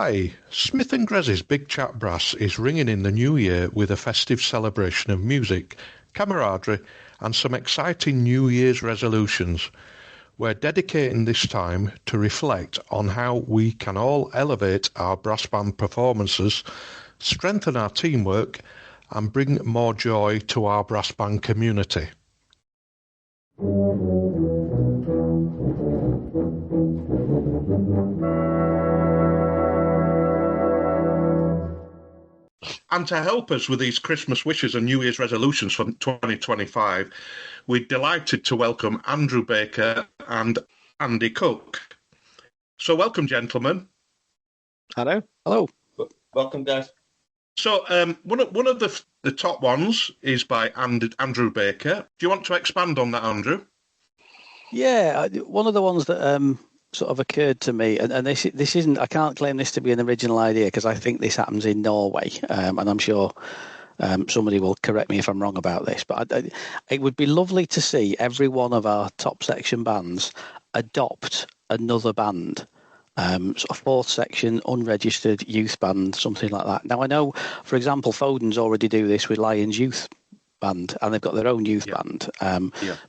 Hi, Smith and Grezzy's Big Chat Brass is ringing in the new year with a festive celebration of music, camaraderie and some exciting New Year's resolutions. We're dedicating this time to reflect on how we can all elevate our brass band performances, strengthen our teamwork and bring more joy to our brass band community. And to help us with these Christmas wishes and New Year's resolutions for 2025, we're delighted to welcome Andrew Baker and Andi Cook. So welcome, gentlemen. Hello. Hello. Welcome, guys. So one of the top ones is by Andrew Baker. Do you want to expand on that, Andrew? Yeah, one of the ones that sort of occurred to me, and this isn't, I can't claim this to be an original idea because I think this happens in Norway, and I'm sure somebody will correct me if I'm wrong about this, but it would be lovely to see every one of our top section bands adopt another band. Sort of fourth section, unregistered youth band, something like that. Now I know, for example, Foden's already do this with Lions Youth Band, and they've got their own youth band.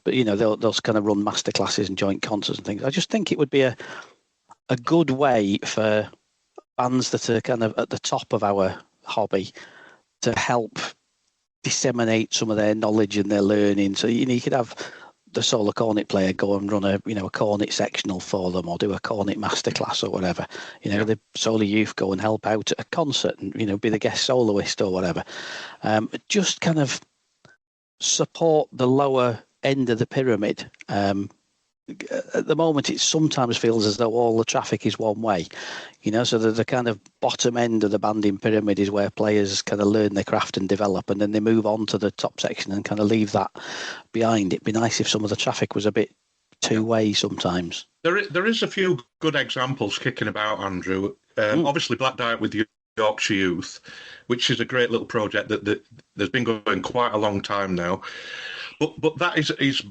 But you know, they'll kind of run masterclasses and joint concerts and things. I just think it would be a good way for bands that are kind of at the top of our hobby to help disseminate some of their knowledge and their learning. So you could have the solo cornet player go and run a cornet sectional for them, or do a cornet masterclass or whatever. The solo youth go and help out at a concert and be the guest soloist or whatever. Just kind of support the lower end of the pyramid. At the moment, it sometimes feels as though all the traffic is one way. So the kind of bottom end of the banding pyramid is where players kind of learn their craft and develop, and then they move on to the top section and kind of leave that behind. It'd be nice if some of the traffic was a bit two-way sometimes. There is a few good examples kicking about, Andrew. Obviously, Black Diet with Yorkshire Youth, which is a great little project that there's been going quite a long time now. But that is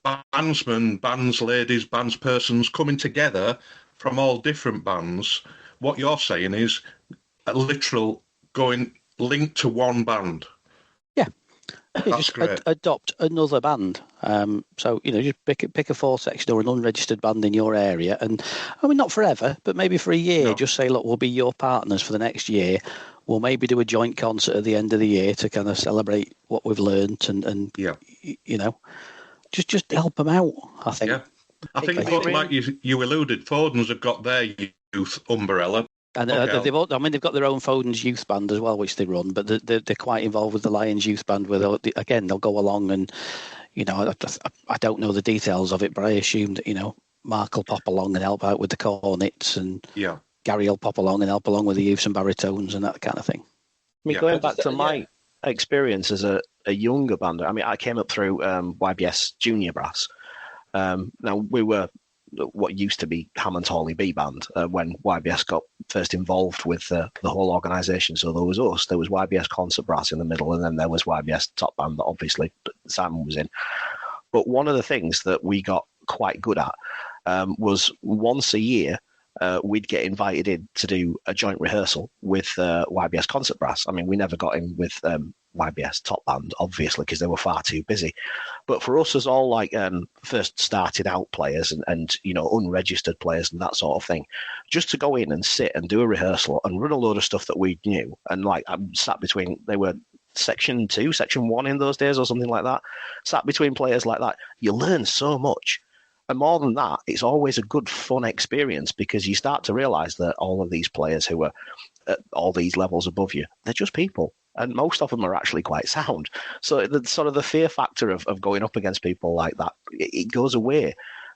bandsmen, bands ladies, bands persons coming together from all different bands. What you're saying is a literal going linked to one band. Yeah, just adopt another band. So just pick a four section or an unregistered band in your area, and I mean not forever, but maybe for a year. No. Just say, look, we'll be your partners for the next year. We'll maybe do a joint concert at the end of the year to kind of celebrate what we've learned and just help them out. I think. Yeah, I think like you alluded, Foden's have got their youth umbrella. And they've got their own Foden's youth band as well, which they run, but they're quite involved with the Lions youth band. Where they'll go along and, I don't know the details of it, but I assume that Mark will pop along and help out with the cornets, and Gary will pop along and help along with the youths and baritones and that kind of thing. I mean, going back to my experience as a younger band, I mean, I came up through YBS Junior Brass. Now we were what used to be Hammond Hawley B Band when YBS got first involved with the whole organisation. So there was us, there was YBS Concert Brass in the middle, and then there was YBS Top Band that obviously Simon was in. But one of the things that we got quite good at was once a year we'd get invited in to do a joint rehearsal with YBS Concert Brass. I mean, we never got in with YBS Top Band, obviously, because they were far too busy. But for us as all like first started out players and unregistered players and that sort of thing, just to go in and sit and do a rehearsal and run a load of stuff that we knew, and like I'm sat between, they were section 2, section 1 in those days or something like that, sat between players like that, you learn so much. And more than that, it's always a good, fun experience because you start to realise that all of these players who are at all these levels above you, they're just people. And most of them are actually quite sound. So the sort of the fear factor of going up against people like that, it goes away.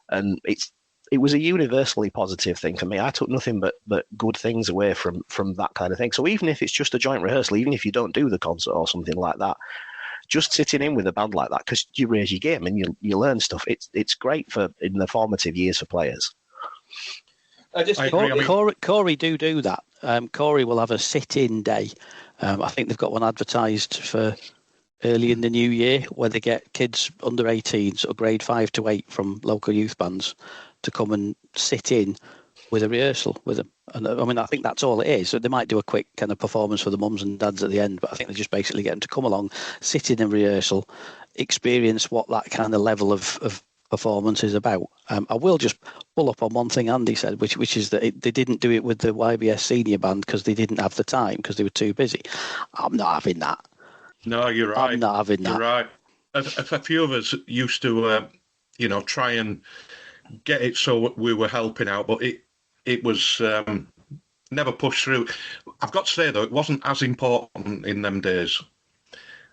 And it was a universally positive thing for me. I took nothing but good things away from that kind of thing. So even if it's just a joint rehearsal, even if you don't do the concert or something like that, just sitting in with a band like that, because you raise your game and you learn stuff. It's great for in the formative years for players. Corey do that. Corey will have a sit-in day. I think they've got one advertised for early in the new year where they get kids under 18, sort of grade 5 to 8 from local youth bands to come and sit in with a rehearsal with them. And I mean, I think that's all it is. So they might do a quick kind of performance for the mums and dads at the end, but I think they just basically get them to come along, sit in a rehearsal, experience what that kind of level of performance is about. I will just pull up on one thing Andy said, which is that they didn't do it with the YBS senior band because they didn't have the time because they were too busy. I'm not having that. No, you're right. I'm not having that. You're right. A few of us used to, try and get it so we were helping out, but it was never pushed through. I've got to say though, it wasn't as important in them days.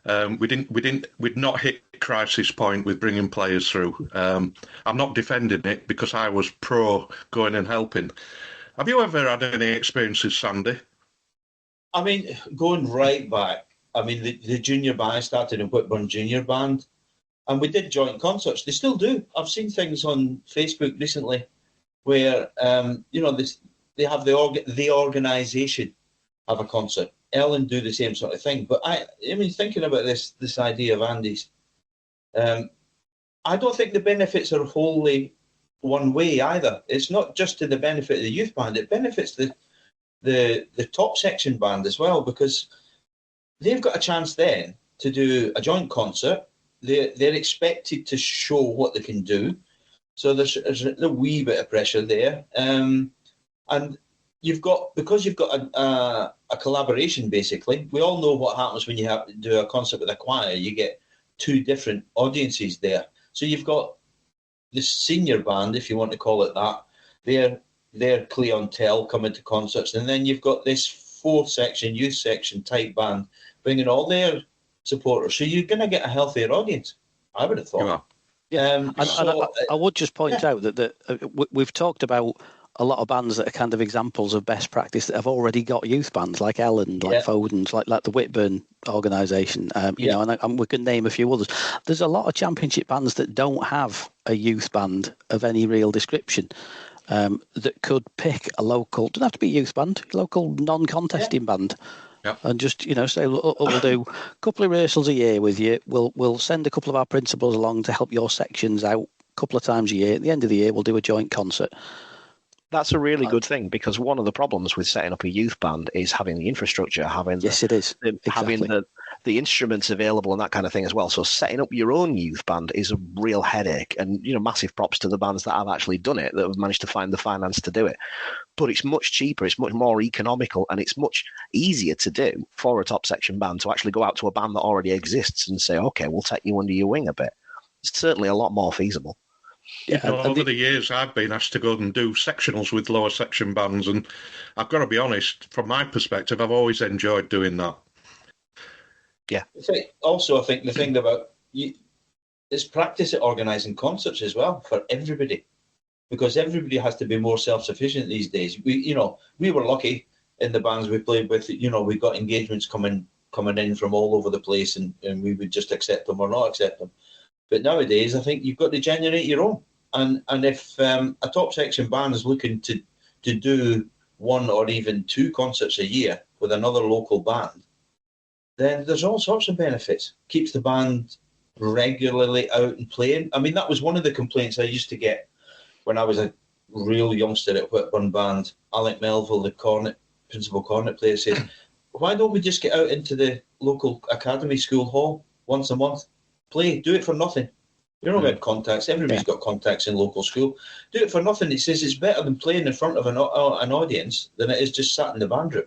We'd not hit crisis point with bringing players through. I'm not defending it because I was pro going and helping. Have you ever had any experiences, Sandy? I mean, going right back, I mean, the junior band, I started in Whitburn Junior Band, and we did joint concerts. They still do. I've seen things on Facebook recently where, they have the organisation have a concert. Ellen do the same sort of thing. But I mean, thinking about this idea of Andy's, I don't think the benefits are wholly one way either. It's not just to the benefit of the youth band. It benefits the top section band as well, because they've got a chance then to do a joint concert. They're expected to show what they can do. So there's a wee bit of pressure there. And you've got a collaboration, basically. We all know what happens when you have to do a concert with a choir. You get two different audiences there. So you've got the senior band, if you want to call it that, their clientele coming to concerts. And then you've got this fourth section, youth section type band, bringing all their supporters. So you're going to get a healthier audience, I would have thought. Yeah. I would just point out that we've talked about a lot of bands that are kind of examples of best practice that have already got youth bands, like Ellen, like Foden's, like the Whitburn organisation, and we can name a few others. There's a lot of championship bands that don't have a youth band of any real description, that could pick a local, doesn't have to be a youth band, local non-contesting band. Yeah. And just, say, look, we'll do a couple of rehearsals a year with you. We'll send a couple of our principals along to help your sections out a couple of times a year. At the end of the year, we'll do a joint concert. That's a really good thing, because one of the problems with setting up a youth band is having the infrastructure, having the instruments available and that kind of thing as well. So setting up your own youth band is a real headache, and massive props to the bands that have actually done it, that have managed to find the finance to do it. But it's much cheaper, it's much more economical, and it's much easier to do for a top section band to actually go out to a band that already exists and say, okay, we'll take you under your wing a bit. It's certainly a lot more feasible. Yeah, over the years, I've been asked to go and do sectionals with lower section bands, and I've got to be honest, from my perspective, I've always enjoyed doing that. Yeah. Also, I think the thing about you is practice at organising concerts as well for everybody, because everybody has to be more self-sufficient these days. We were lucky in the bands we played with. We got engagements coming in from all over the place, and we would just accept them or not accept them. But nowadays, I think you've got to generate your own. And if a top section band is looking to do one or even two concerts a year with another local band, then there's all sorts of benefits. Keeps the band regularly out and playing. I mean, that was one of the complaints I used to get when I was a real youngster at Whitburn Band. Alec Melville, the principal cornet player, said, why don't we just get out into the local academy school hall once a month? Play, do it for nothing. You don't have contacts. Everybody's got contacts in local school. Do it for nothing. He says it's better than playing in front of an audience than it is just sat in the band room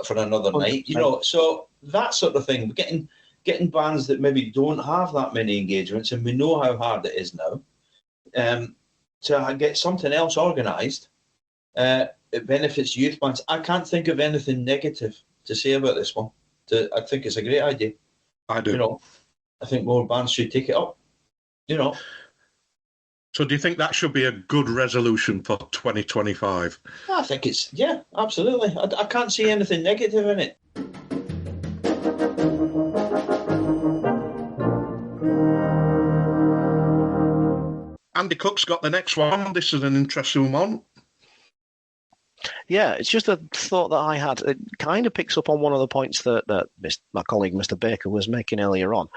for another night. So that sort of thing. Getting bands that maybe don't have that many engagements, and we know how hard it is now, to get something else organised. It benefits youth bands. I can't think of anything negative to say about this one. I think it's a great idea. I do. I think more bands should take it up. So do you think that should be a good resolution for 2025? I think it's, absolutely. I can't see anything negative in it. Andy Cook's got the next one. This is an interesting one. Yeah, it's just a thought that I had. It kind of picks up on one of the points that my colleague, Mr. Baker, was making earlier on.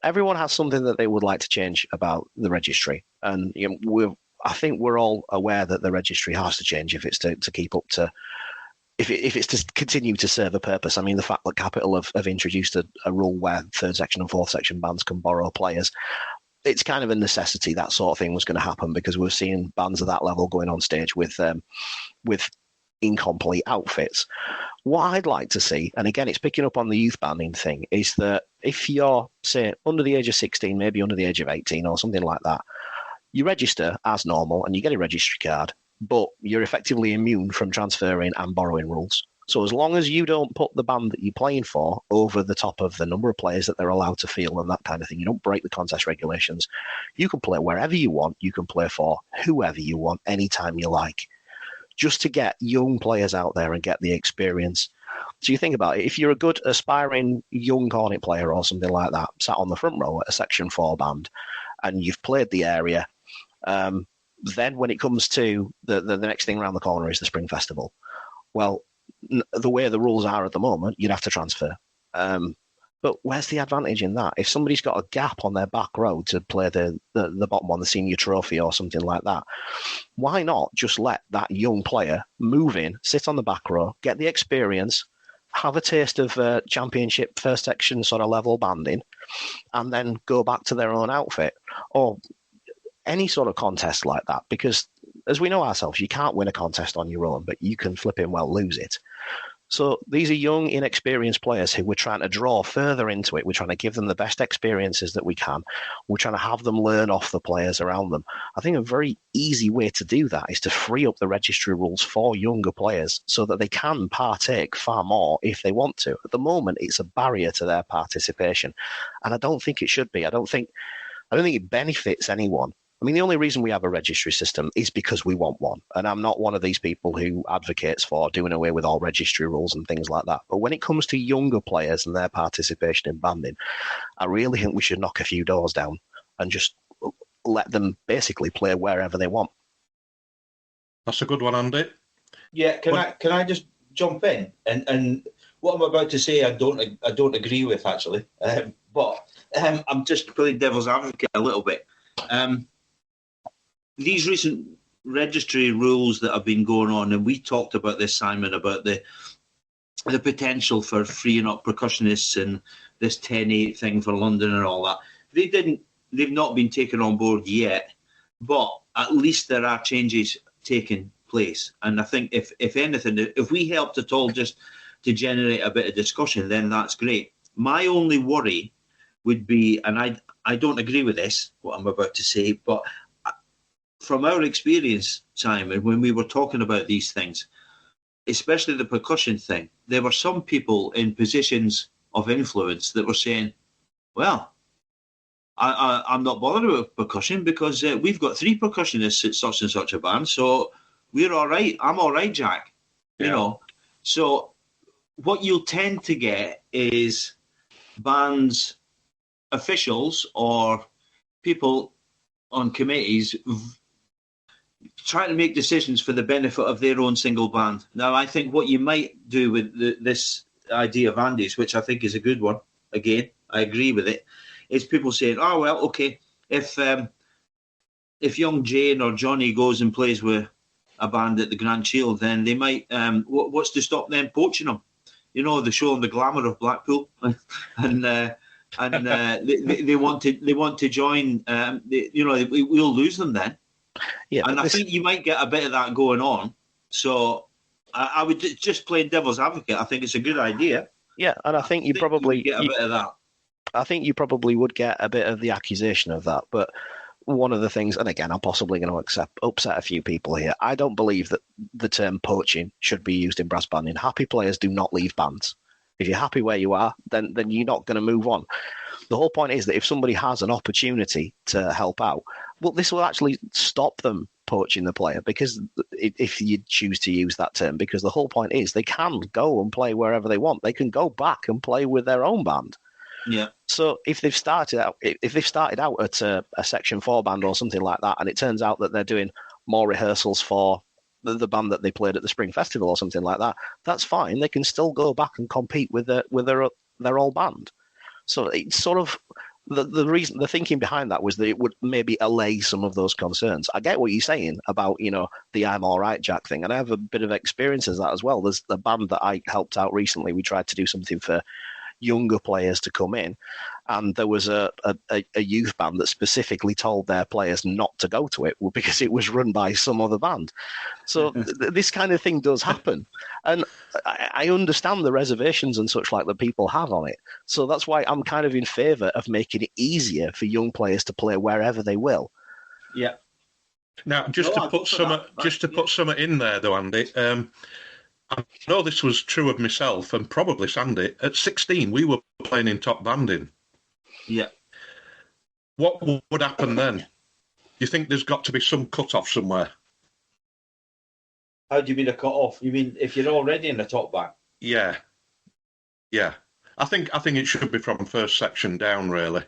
Everyone has something that they would like to change about the registry. And I think we're all aware that the registry has to change if it's to keep up to, if it's to continue to serve a purpose. I mean, the fact that Capital have introduced a rule where third section and fourth section bands can borrow players, it's kind of a necessity that sort of thing was going to happen, because we're seeing bands of that level going on stage with incomplete outfits. What I'd like to see, and again, it's picking up on the youth banding thing, is that if you're, say, under the age of 16, maybe under the age of 18 or something like that, you register as normal and you get a registry card, but you're effectively immune from transferring and borrowing rules. So as long as you don't put the band that you're playing for over the top of the number of players that they're allowed to field and that kind of thing, you don't break the contest regulations, you can play wherever you want, you can play for whoever you want, anytime you like, just to get young players out there and get the experience. So you think about it, if you're a good aspiring young cornet player or something like that, sat on the front row at a Section 4 band, and you've played the area, then when it comes to the next thing around the corner is the Spring Festival. Well, the way the rules are at the moment, you'd have to transfer. But where's the advantage in that? If somebody's got a gap on their back row to play the bottom one, the senior trophy or something like that, why not just let that young player move in, sit on the back row, get the experience, have a taste of championship first section sort of level banding, and then go back to their own outfit? Or any sort of contest like that, because as we know ourselves, you can't win a contest on your own, but you can flipping well lose it. So these are young, inexperienced players who we're trying to draw further into it. We're trying to give them the best experiences that we can. We're trying to have them learn off the players around them. I think a very easy way to do that is to free up the registry rules for younger players so that they can partake far more if they want to. At the moment, it's a barrier to their participation, and I don't think it should be. I don't think it benefits anyone. I mean, the only reason we have a registry system is because we want one. And I'm not one of these people who advocates for doing away with all registry rules and things like that. But when it comes to younger players and their participation in banding, I really think we should knock a few doors down and just let them basically play wherever they want. That's a good one, Andy. Yeah, can I just jump in? And what I'm about to say, I don't agree with, actually. But I'm just playing devil's advocate a little bit. These recent registry rules that have been going on, and we talked about this, Simon, about the potential for freeing up percussionists and this 10-8 thing for London and all that. They've not been taken on board yet, but at least there are changes taking place. And I think if anything, if we helped at all just to generate a bit of discussion, then that's great. My only worry would be, and I don't agree with this, what I'm about to say, but from our experience, Simon, when we were talking about these things, especially the percussion thing, there were some people in positions of influence that were saying, well, I'm not bothered with percussion because we've got 3 percussionists at such and such a band, so we're all right. I'm all right, Jack. Yeah. You know, so what you'll tend to get is bands, officials or people on committees trying to make decisions for the benefit of their own single band. Now, I think what you might do with this idea of Andy's, which I think is a good one, again, I agree with it, is people saying, oh, well, okay, if young Jane or Johnny goes and plays with a band at the Grand Shield, then they might, what's to stop them poaching them? You know, the show and the glamour of Blackpool. and they want to join. We'll lose them then. Yeah, and I think you might get a bit of that going on. So I would just play devil's advocate. I think it's a good idea. Yeah, and I think you probably get a bit of that. I think you probably would get a bit of the accusation of that. But one of the things, and again, I'm possibly going to upset a few people here. I don't believe that the term poaching should be used in brass banding. Happy players do not leave bands. If you're happy where you are, then you're not going to move on. The whole point is that if somebody has an opportunity to help out, well, this will actually stop them poaching the player, because if you choose to use that term, because the whole point is they can go and play wherever they want. They can go back and play with their own band. Yeah. So if they've started out at a Section 4 band or something like that, and it turns out that they're doing more rehearsals for the band that they played at the Spring Festival or something like that, that's fine. They can still go back and compete with their old band. So it's sort of the thinking behind that was that it would maybe allay some of those concerns. I get what you're saying about, the I'm all right, Jack thing. And I have a bit of experience as that as well. There's the band that I helped out recently. We tried to do something for younger players to come in, and there was a youth band that specifically told their players not to go to it because it was run by some other band. So this kind of thing does happen, and I understand the reservations and such like that people have on it. So that's why I'm kind of in favour of making it easier for young players to play wherever they will. Yeah. Now, just to put some in there, though, Andy. I know this was true of myself and probably Sandy. At 16, we were playing in top banding. Yeah. What would happen then? You think there's got to be some cut-off somewhere? How do you mean a cut-off? You mean if you're already in the top band? Yeah. I think it should be from first section down, really.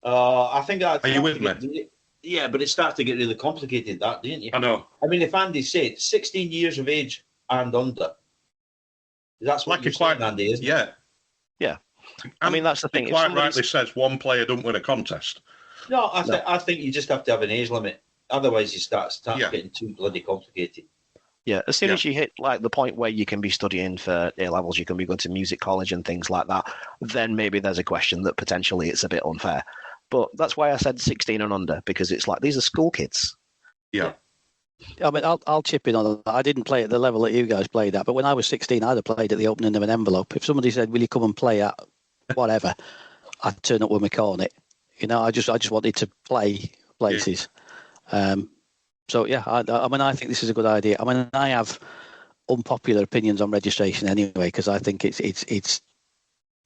I think that. Are you with me? Yeah, but it starts to get really complicated, that, didn't you? I know. I mean, if Andy said 16 years of age and under, that's what you're saying, Andy, isn't it? Yeah. I mean, that's the thing. He quite rightly says one player don't win a contest. No, I think you just have to have an age limit. Otherwise, you start getting too bloody complicated. Yeah, as soon as you hit like the point where you can be studying for A levels, you can be going to music college and things like that, then maybe there's a question that potentially it's a bit unfair. But that's why I said 16 and under, because it's like these are school kids. Yeah. I mean, I'll chip in on that. I didn't play at the level that you guys played at, but when I was 16, I'd have played at the opening of an envelope. If somebody said, "Will you come and play at whatever?" I'd turn up with my cornet. I just wanted to play places. Yeah. So yeah, I mean, I think this is a good idea. I mean, I have unpopular opinions on registration anyway, because I think it's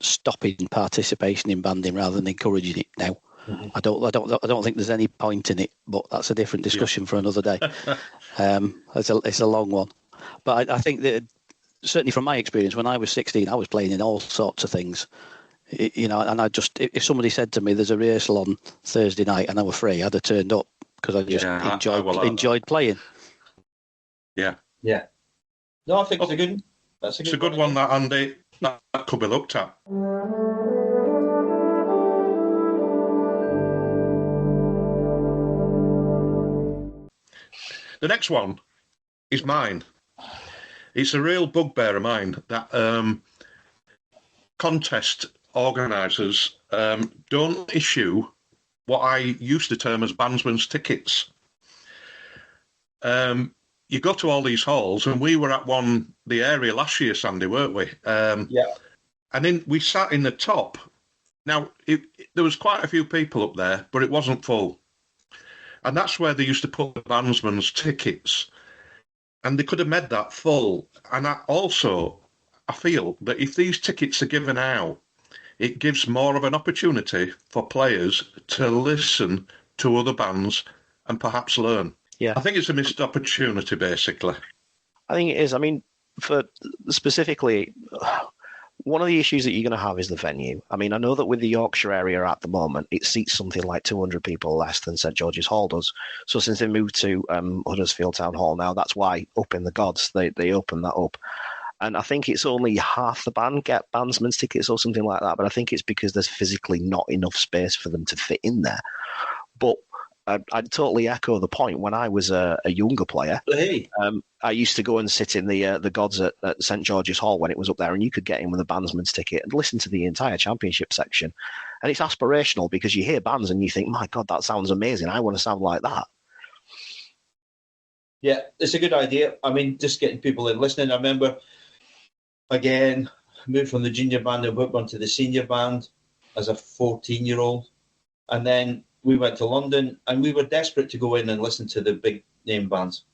stopping participation in banding rather than encouraging it now. Mm-hmm. I don't think there's any point in it, but that's a different discussion for another day. It's a long one, but I think that certainly from my experience, when I was 16, I was playing in all sorts of things. And I just, if somebody said to me, "There's a rehearsal on Thursday night," and I were free, I'd have turned up because I just enjoyed playing. Yeah. Yeah. No, I think it's a good. It's a good one, that, Andy. That could be looked at. The next one is mine. It's a real bugbear of mine that contest organisers don't issue what I used to term as bandsman's tickets. You go to all these halls, and we were at the area last year, Sandy, weren't we? Yeah. And then we sat in the top. Now, there was quite a few people up there, but it wasn't full. And that's where they used to put the bandsman's tickets. And they could have made that full. And I feel that if these tickets are given out, it gives more of an opportunity for players to listen to other bands and perhaps learn. Yeah. I think it's a missed opportunity, basically. I think it is. I mean, for specifically, one of the issues that you're going to have is the venue. I mean, I know that with the Yorkshire area at the moment, it seats something like 200 people less than St George's Hall does. So since they moved to Huddersfield Town Hall now, that's why up in the Gods, they opened that up. And I think it's only half the band get bandsman's tickets or something like that. But I think it's because there's physically not enough space for them to fit in there. But I'd totally echo the point. When I was a younger player, I used to go and sit in the Gods at St George's Hall when it was up there, and you could get in with a bandsman's ticket and listen to the entire championship section. And it's aspirational because you hear bands and you think, "My God, that sounds amazing. I want to sound like that." Yeah, it's a good idea. I mean, just getting people in listening. I remember, again, moved from the junior band and went on to the senior band as a 14-year-old. And then we went to London, and we were desperate to go in and listen to the big name bands.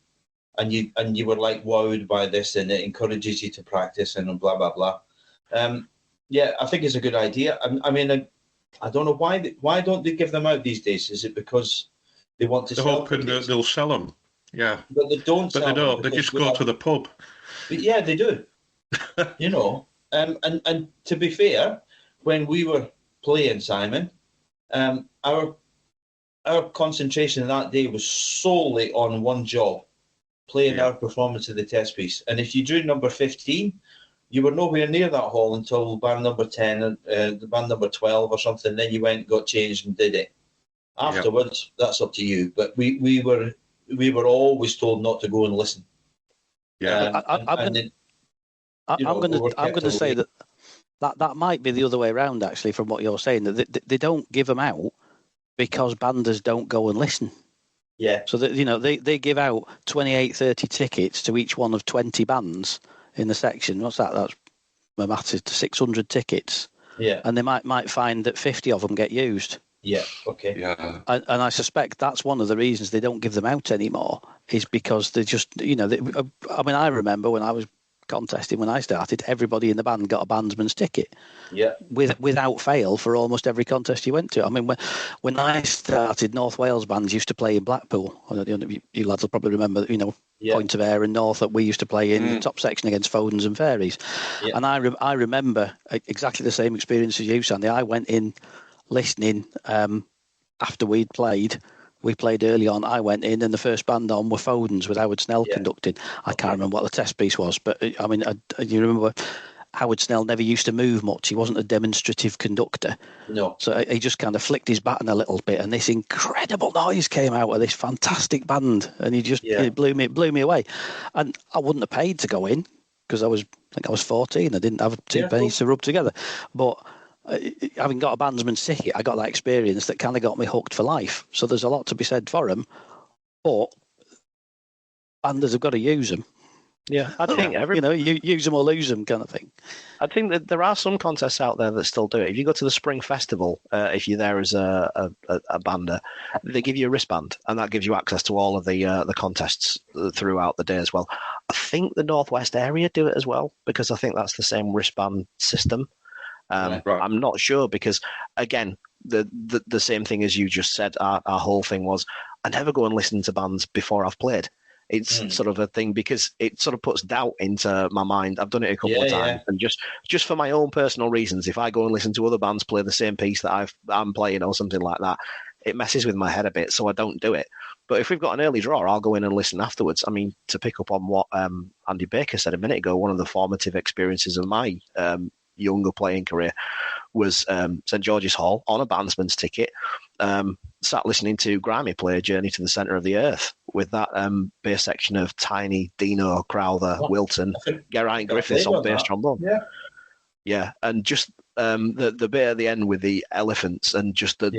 And you were like wowed by this, and it encourages you to practice and blah, blah, blah. Yeah, I think it's a good idea. I mean, I don't know why don't they give them out these days? Is it because they want to sell hoping that they'll sell them. Yeah. But they don't sell them. But they don't. They just go to the pub. But yeah, they do. And to be fair, when we were playing, Simon, our concentration that day was solely on one job, playing our performance of the test piece. And if you drew number 15, you were nowhere near that hall until band number 10, the band number 12 or something. Then you went, got changed, and did it. Afterwards, that's up to you. But we were always told not to go and listen. Yeah, I'm going to say that might be the other way around, actually, from what you're saying. That they don't give them out because banders don't go and listen. Yeah. So that they give out 28, 30 tickets to each one of 20 bands in the section. What's that? That's my maths is 600 tickets. Yeah. And they might find that 50 of them get used. Yeah. Okay. Yeah. And I suspect that's one of the reasons they don't give them out anymore, is because they just, I remember when I was contesting when I started, everybody in the band got a bandsman's ticket. Yeah. Without fail for almost every contest you went to. I mean, when I started, North Wales bands used to play in Blackpool. You lads will probably remember, Point of Ayr and North, that we used to play in the top section against Fodens and Fairies. Yeah. And I remember exactly the same experience as you, Sandy. I went in listening after we'd played. We played early on. I went in, and the first band on were Fodens with Howard Snell conducting. I can't remember what the test piece was, but I mean, you remember Howard Snell never used to move much. He wasn't a demonstrative conductor. No. So he just kind of flicked his baton a little bit, and this incredible noise came out of this fantastic band, and it blew me away. And I wouldn't have paid to go in because I think I was 14. I didn't have two pennies to rub together, but having got a bandsman's ticket, I got that experience that kind of got me hooked for life. So there's a lot to be said for them, but banders have got to use them. Yeah, I think you use them or lose them kind of thing. I think that there are some contests out there that still do it. If you go to the Spring Festival, if you're there as a bander, they give you a wristband, and that gives you access to all of the contests throughout the day as well. I think the Northwest area do it as well, because I think that's the same wristband system. Right. I'm not sure, because again, the same thing as you just said. Our whole thing was, I never go and listen to bands before I've played. It's sort of a thing, because it sort of puts doubt into my mind. I've done it a couple of times, and just for my own personal reasons, if I go and listen to other bands play the same piece that I'm playing or something like that, it messes with my head a bit, so I don't do it. But if we've got an early draw, I'll go in and listen afterwards. I mean, to pick up on what Andy Baker said a minute ago, one of the formative experiences of my younger playing career was St George's Hall on a bandsman's ticket, sat listening to Grimy play Journey to the Centre of the Earth with that bass section of Tiny, Dino, Crowther, Wilton, Geraint Griffiths on bass trombone. Yeah, and just the bit at the end with the elephants and just the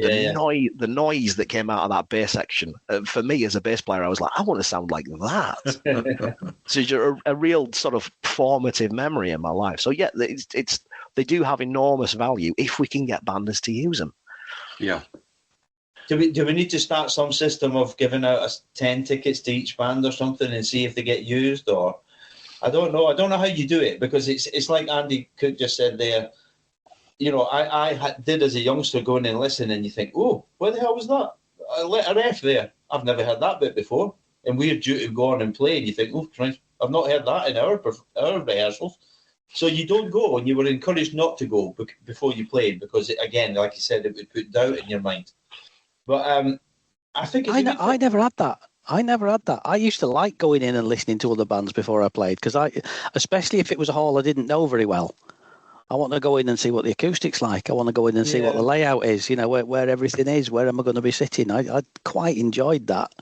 noise that came out of that bass section. For me as a bass player, I was like, I want to sound like that. So it's a real sort of formative memory in my life. So yeah, they do have enormous value if we can get banders to use them. Yeah. Do we need to start some system of giving out 10 tickets to each band or something and see if they get used? Or I don't know. I don't know how you do it, because it's like Andy Cook just said there. I did as a youngster go in and listen, and you think, oh, what the hell was that? A ref there. I've never heard that bit before. And we're due to go on and play, and you think, oh, Christ, I've not heard that in our rehearsals. So you don't go, and you were encouraged not to go before you played, because, again, like you said, it would put doubt in your mind. But I think I never had that. I used to like going in and listening to other bands before I played, because especially if it was a hall I didn't know very well. I want to go in and see what the acoustic's like. I want to go in and see what the layout is, where everything is, where am I going to be sitting. I quite enjoyed that.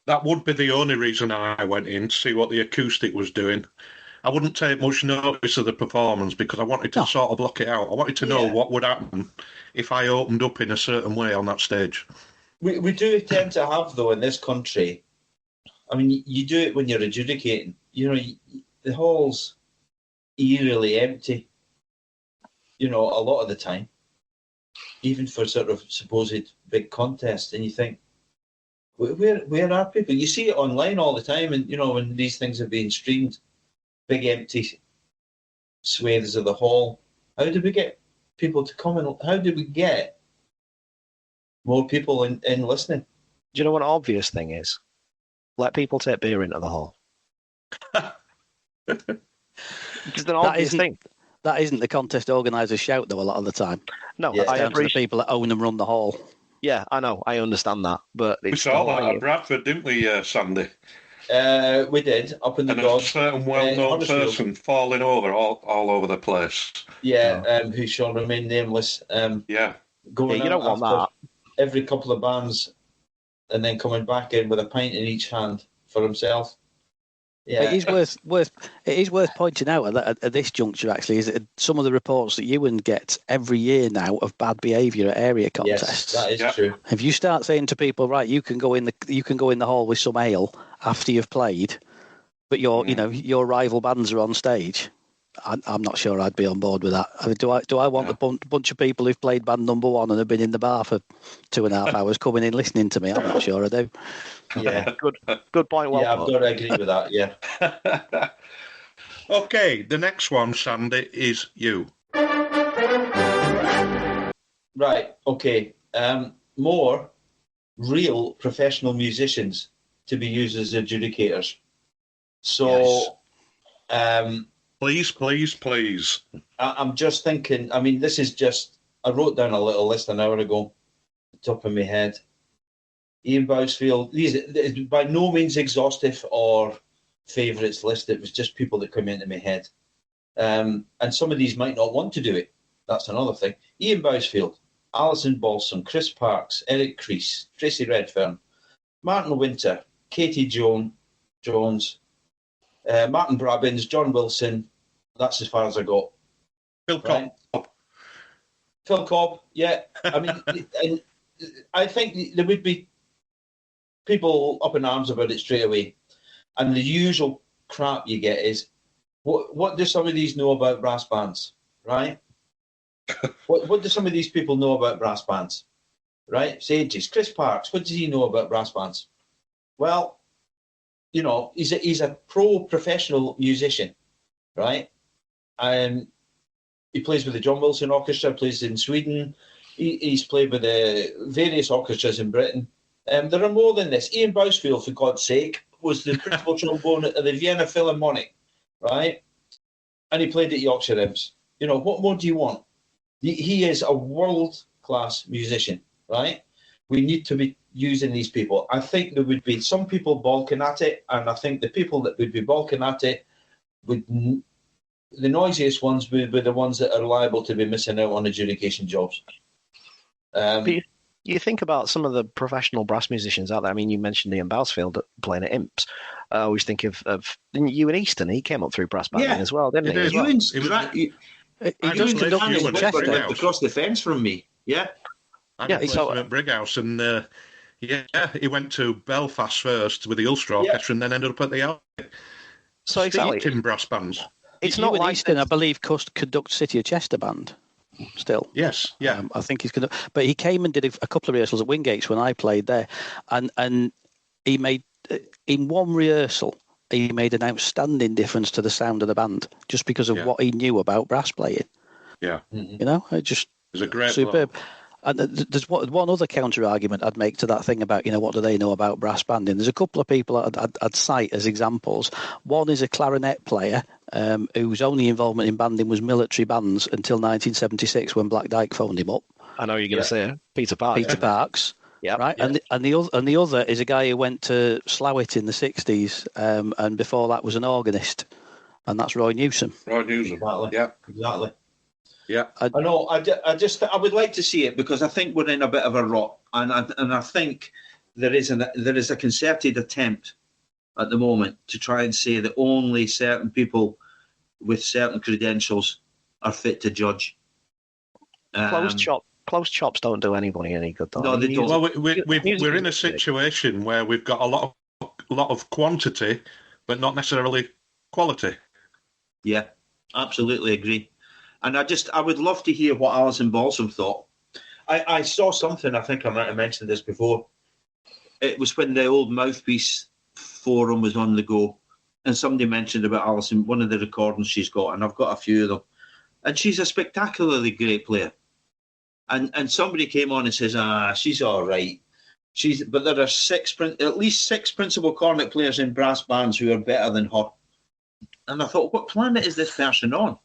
That would be the only reason I went in, to see what the acoustic was doing. I wouldn't take much notice of the performance, because I wanted to sort of block it out. I wanted to know what would happen if I opened up in a certain way on that stage. We do tend to have, though, in this country, I mean, you do it when you're adjudicating. The hall's eerily empty, a lot of the time, even for sort of supposed big contests. And you think, where are people? You see it online all the time, and, when these things are being streamed, big empty swathes of the hall. How did we get people to come in? How did we get more people in listening? Do you know what an obvious thing is? Let people take beer into the hall. Because an obvious thing. That isn't the contest organisers' shout, though, a lot of the time. No, I appreciate the people that own and run the hall. Yeah, I know. I understand that. But we saw that at Bradford, didn't we, Sandy? We did, up in the And a God. certain well-known person falling over all over the place. Yeah, who shall remain nameless. Yeah. Going you don't out want after that. every couple of bands and then coming back in with a pint in each hand for himself. Yeah. It is worth pointing out at this juncture, actually, is that some of the reports that Ewan gets every year now of bad behaviour at area contests. Yes, that is true. If you start saying to people, right, you can go in the hall with some ale after you've played, but your rival bands are on stage, I'm not sure I'd be on board with that. I mean, do I want a bunch of people who've played band number one and have been in the bar for 2.5 hours coming in listening to me? I'm not sure I do. Yeah, good point. Well, I've got to agree with that. Yeah. Okay, the next one, Sandy, is you. Right. Okay. More real professional musicians to be used as adjudicators. So, Please. I'm just thinking. I mean, this is just. I wrote down a little list an hour ago, top of my head. Ian Bousfield. These by no means exhaustive or favourites list. It was just people that come into my head, and some of these might not want to do it. That's another thing. Ian Bousfield, Alison Balsam, Chris Parks, Eric Crease, Tracy Redfern, Martin Winter, Katie Jones, Martin Brabbins, John Wilson. That's as far as I got. Phil Cobb. Phil Cobb, yeah. I mean, and I think there would be people up in arms about it straight away. And the usual crap you get is, what do some of these know about brass bands, right? What do some of these people know about brass bands, right? Sages, Chris Parks, what does he know about brass bands? Well, he's a professional musician, right? He plays with the John Wilson Orchestra, plays in Sweden. He's played with the various orchestras in Britain. There are more than this. Ian Bousfield, for God's sake, was the principal trombone at the Vienna Philharmonic, right? And he played at Yorkshire Imps. What more do you want? He is a world-class musician, right? We need to be using these people. I think there would be some people balking at it, and I think the people that would be balking at it the noisiest ones would be the ones that are liable to be missing out on adjudication jobs. But you think about some of the professional brass musicians out there. I mean, you mentioned Ian Bousfield playing at Imps. I always think of Ewan Easton. He came up through brass banding as well, didn't he? Ewan's He does conduct in Chester. Across the fence from me. Yeah. I played at Brighouse, and he went to Belfast first with the Ulster Orchestra, and then ended up at the Albert. So exactly in brass bands. It's not like Easton, I believe, conducts City of Chester band still. Yes, yeah. I think he's but he came and did a couple of rehearsals at Wingates when I played there, and he made in one rehearsal he made an outstanding difference to the sound of the band just because of what he knew about brass playing. Yeah, it just was a great superb. bloke. And there's one other counter argument I'd make to that thing about, what do they know about brass banding? There's a couple of people I'd cite as examples. One is a clarinet player whose only involvement in banding was military bands until 1976 when Black Dyke phoned him up. I know you're going to say Peter Parks. Peter Parks. Yeah. Right. Yeah. And the other is a guy who went to Slowett in the 60s, and before that was an organist, and that's Roy Newsom. Exactly. Yeah. Exactly. Yeah, I know. I would like to see it because I think we're in a bit of a rut, and I think there is a concerted attempt at the moment to try and say that only certain people with certain credentials are fit to judge. Close chops don't do anybody any good, though. No, they don't. Well, we're in a situation where we've got a lot of quantity, but not necessarily quality. Yeah, absolutely agree. And I would love to hear what Alison Balsam thought. I saw something, I think I might have mentioned this before. It was when the old Mouthpiece forum was on the go, and somebody mentioned about Alison, one of the recordings she's got, and I've got a few of them. And she's a spectacularly great player. And somebody came on and says, she's all right. But there are at least six principal cornet players in brass bands who are better than her. And I thought, what planet is this person on?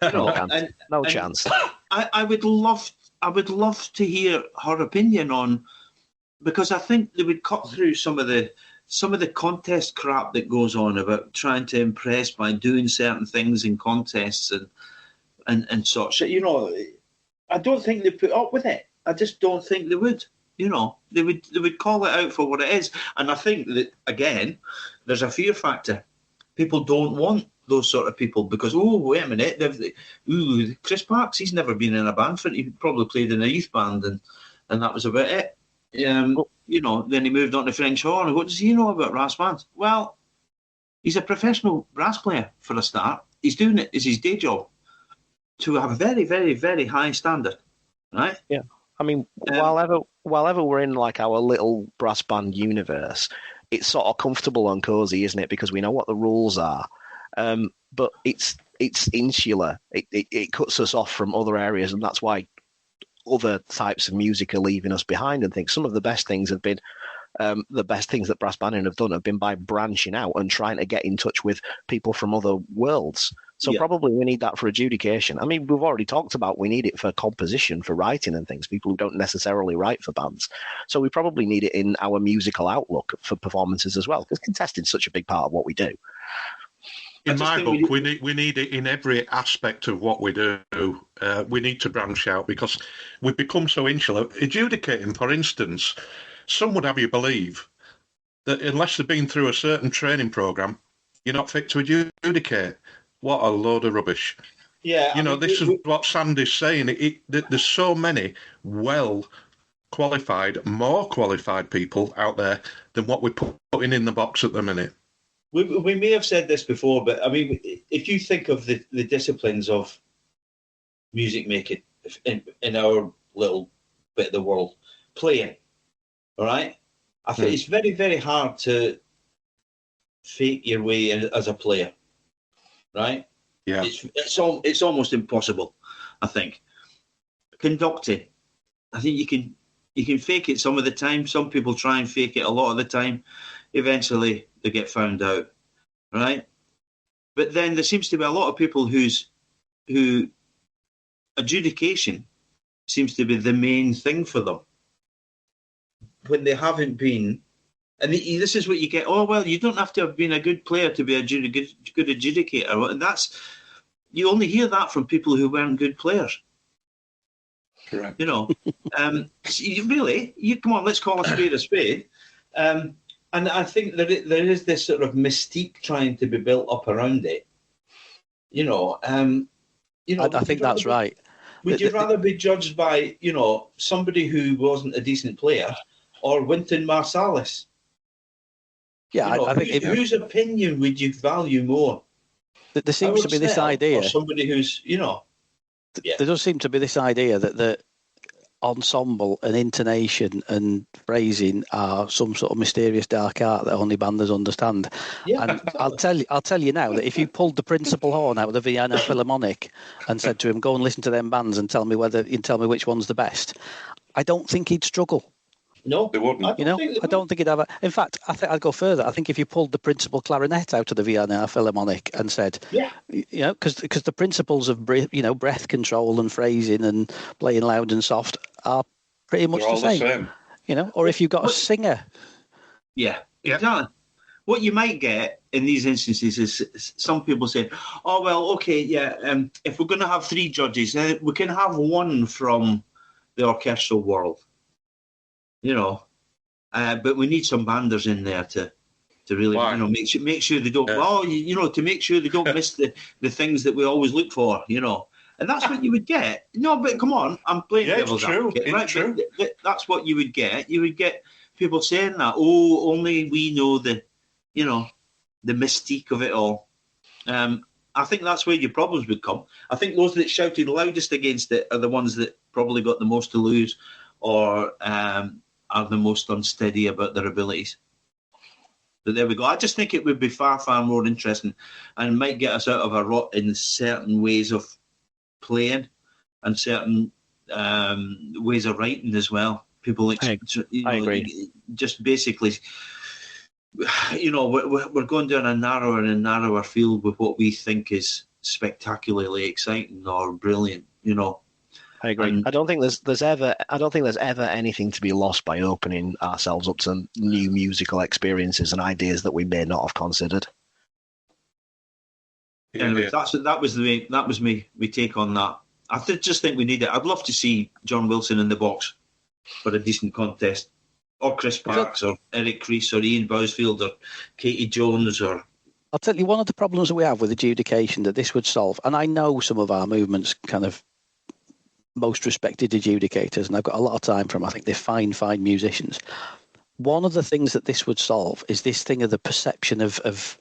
No chance. I would love to hear her opinion on, because I think they would cut through some of the some of the contest crap that goes on about trying to impress by doing certain things in contests and such, I don't think they put up with it. I just don't think they would. They would call it out for what it is. And I think that, again, there's a fear factor. People don't want those sort of people because, wait a minute, Chris Parks, he's never been in a band. He probably played in a youth band and that was about it. Then he moved on to French horn. What does he know about brass bands? Well, he's a professional brass player for a start. He's doing it as his day job to a very, very, very high standard, right? Yeah. I mean, while ever we're in like our little brass band universe, it's sort of comfortable and cozy, isn't it? Because we know what the rules are. But it's insular. It cuts us off from other areas, and that's why other types of music are leaving us behind and things. Some of the best things have been the best things that brass banding have done have been by branching out and trying to get in touch with people from other worlds. So probably we need that for adjudication. I mean, we've already talked about we need it for composition, for writing and things, people who don't necessarily write for bands. So we probably need it in our musical outlook for performances as well, because contesting's such a big part of what we do. In my book, we need it in every aspect of what we do. We need to branch out because we've become so insular. Adjudicating, for instance, some would have you believe that unless they've been through a certain training program, you're not fit to adjudicate. What a load of rubbish. Yeah. This is what Sandy's saying. There's so many well-qualified, more qualified people out there than what we're putting in the box at the minute. We may have said this before, but I mean, if you think of the disciplines of music making in our little bit of the world, playing, all right? I think it's very, very hard to fake your way in as a player, right? Yeah. It's almost impossible, I think. Conducting, I think you can fake it some of the time. Some people try and fake it a lot of the time. Eventually, they get found out, right? But then there seems to be a lot of people who adjudication seems to be the main thing for them when they haven't been. And this is what you get. Oh, well, you don't have to have been a good player to be a good adjudicator. And you only hear that from people who weren't good players. Correct. Come on, let's call a spade a spade. And I think that there is this sort of mystique trying to be built up around it. I think that's right. Would you rather be judged by, somebody who wasn't a decent player or Wynton Marsalis? Yeah, I think whose opinion would you value more? There seems to be this idea. Or somebody who's, There does seem to be this idea that the ensemble and intonation and phrasing are some sort of mysterious dark art that only banders understand. Yeah, and exactly. I'll tell you now that if you pulled the principal horn out of the Vienna Philharmonic and said to him, "Go and listen to them bands and tell me which one's the best," I don't think he'd struggle. No, they wouldn't. I don't think he'd have. In fact, I think I'd go further. I think if you pulled the principal clarinet out of the Vienna Philharmonic and said, because the principles of breath control and phrasing and playing loud and soft are pretty much the same. Or if you've got a singer. Yeah, exactly. What you might get in these instances is some people say, "Oh well, okay, if we're going to have 3 judges, we can have one from the orchestral world." But we need some banders in there to really, make sure they don't. To make sure they don't miss the things that we always look for, And that's what you would get. No, but come on, I'm playing devil's advocate, right? True. But that's what you would get. You would get people saying that. Oh, only we know the mystique of it all. I think that's where your problems would come. I think those that shouted loudest against it are the ones that probably got the most to lose, or are the most unsteady about their abilities. But there we go. I just think it would be far, far more interesting and might get us out of a rut in certain ways of playing and certain ways of writing as well. People, I agree. Just basically, we're going down a narrower and narrower field with what we think is spectacularly exciting or brilliant, I agree. And I don't think there's ever anything to be lost by opening ourselves up to new musical experiences and ideas that we may not have considered. Anyway, that was me take on that. I just think we need it. I'd love to see John Wilson in the box for a decent contest, or Chris Parks, or Eric Crease, or Ian Bousfield, or Katie Jones, or. I'll tell you one of the problems that we have with adjudication that this would solve, and I know some of our movement's kind of most respected adjudicators, and I've got a lot of time for them. I think they're fine musicians. One of the things that this would solve is this thing of the perception of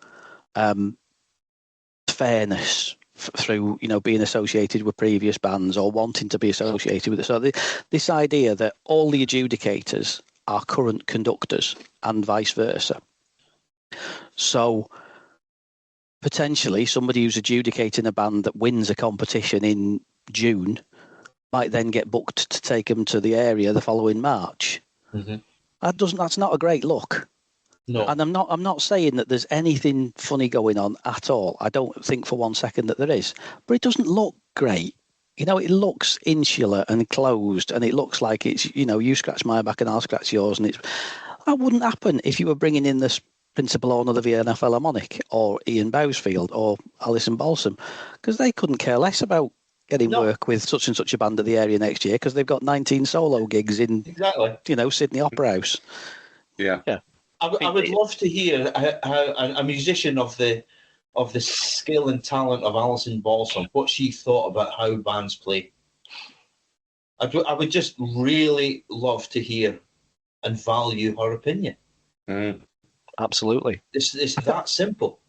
fairness through, being associated with previous bands or wanting to be associated with it. So this idea that all the adjudicators are current conductors and vice versa. So potentially somebody who's adjudicating a band that wins a competition in June might then get booked to take them to the area the following March. Mm-hmm. That's not a great look. No. And I'm not saying that there's anything funny going on at all. I don't think for one second that there is. But it doesn't look great. It looks insular and closed, and it looks like it's, you scratch my back and I'll scratch yours. And that wouldn't happen if you were bringing in this principal owner of the Vienna Philharmonic or Ian Bousfield or Alison Balsam, because they couldn't care less about getting work with such and such a band at the area next year because they've got 19 solo gigs in, Sydney Opera House. Yeah. I would love to hear how a musician of the skill and talent of Alison Balsam, what she thought about how bands play. I would just really love to hear and value her opinion. Absolutely. It's that simple.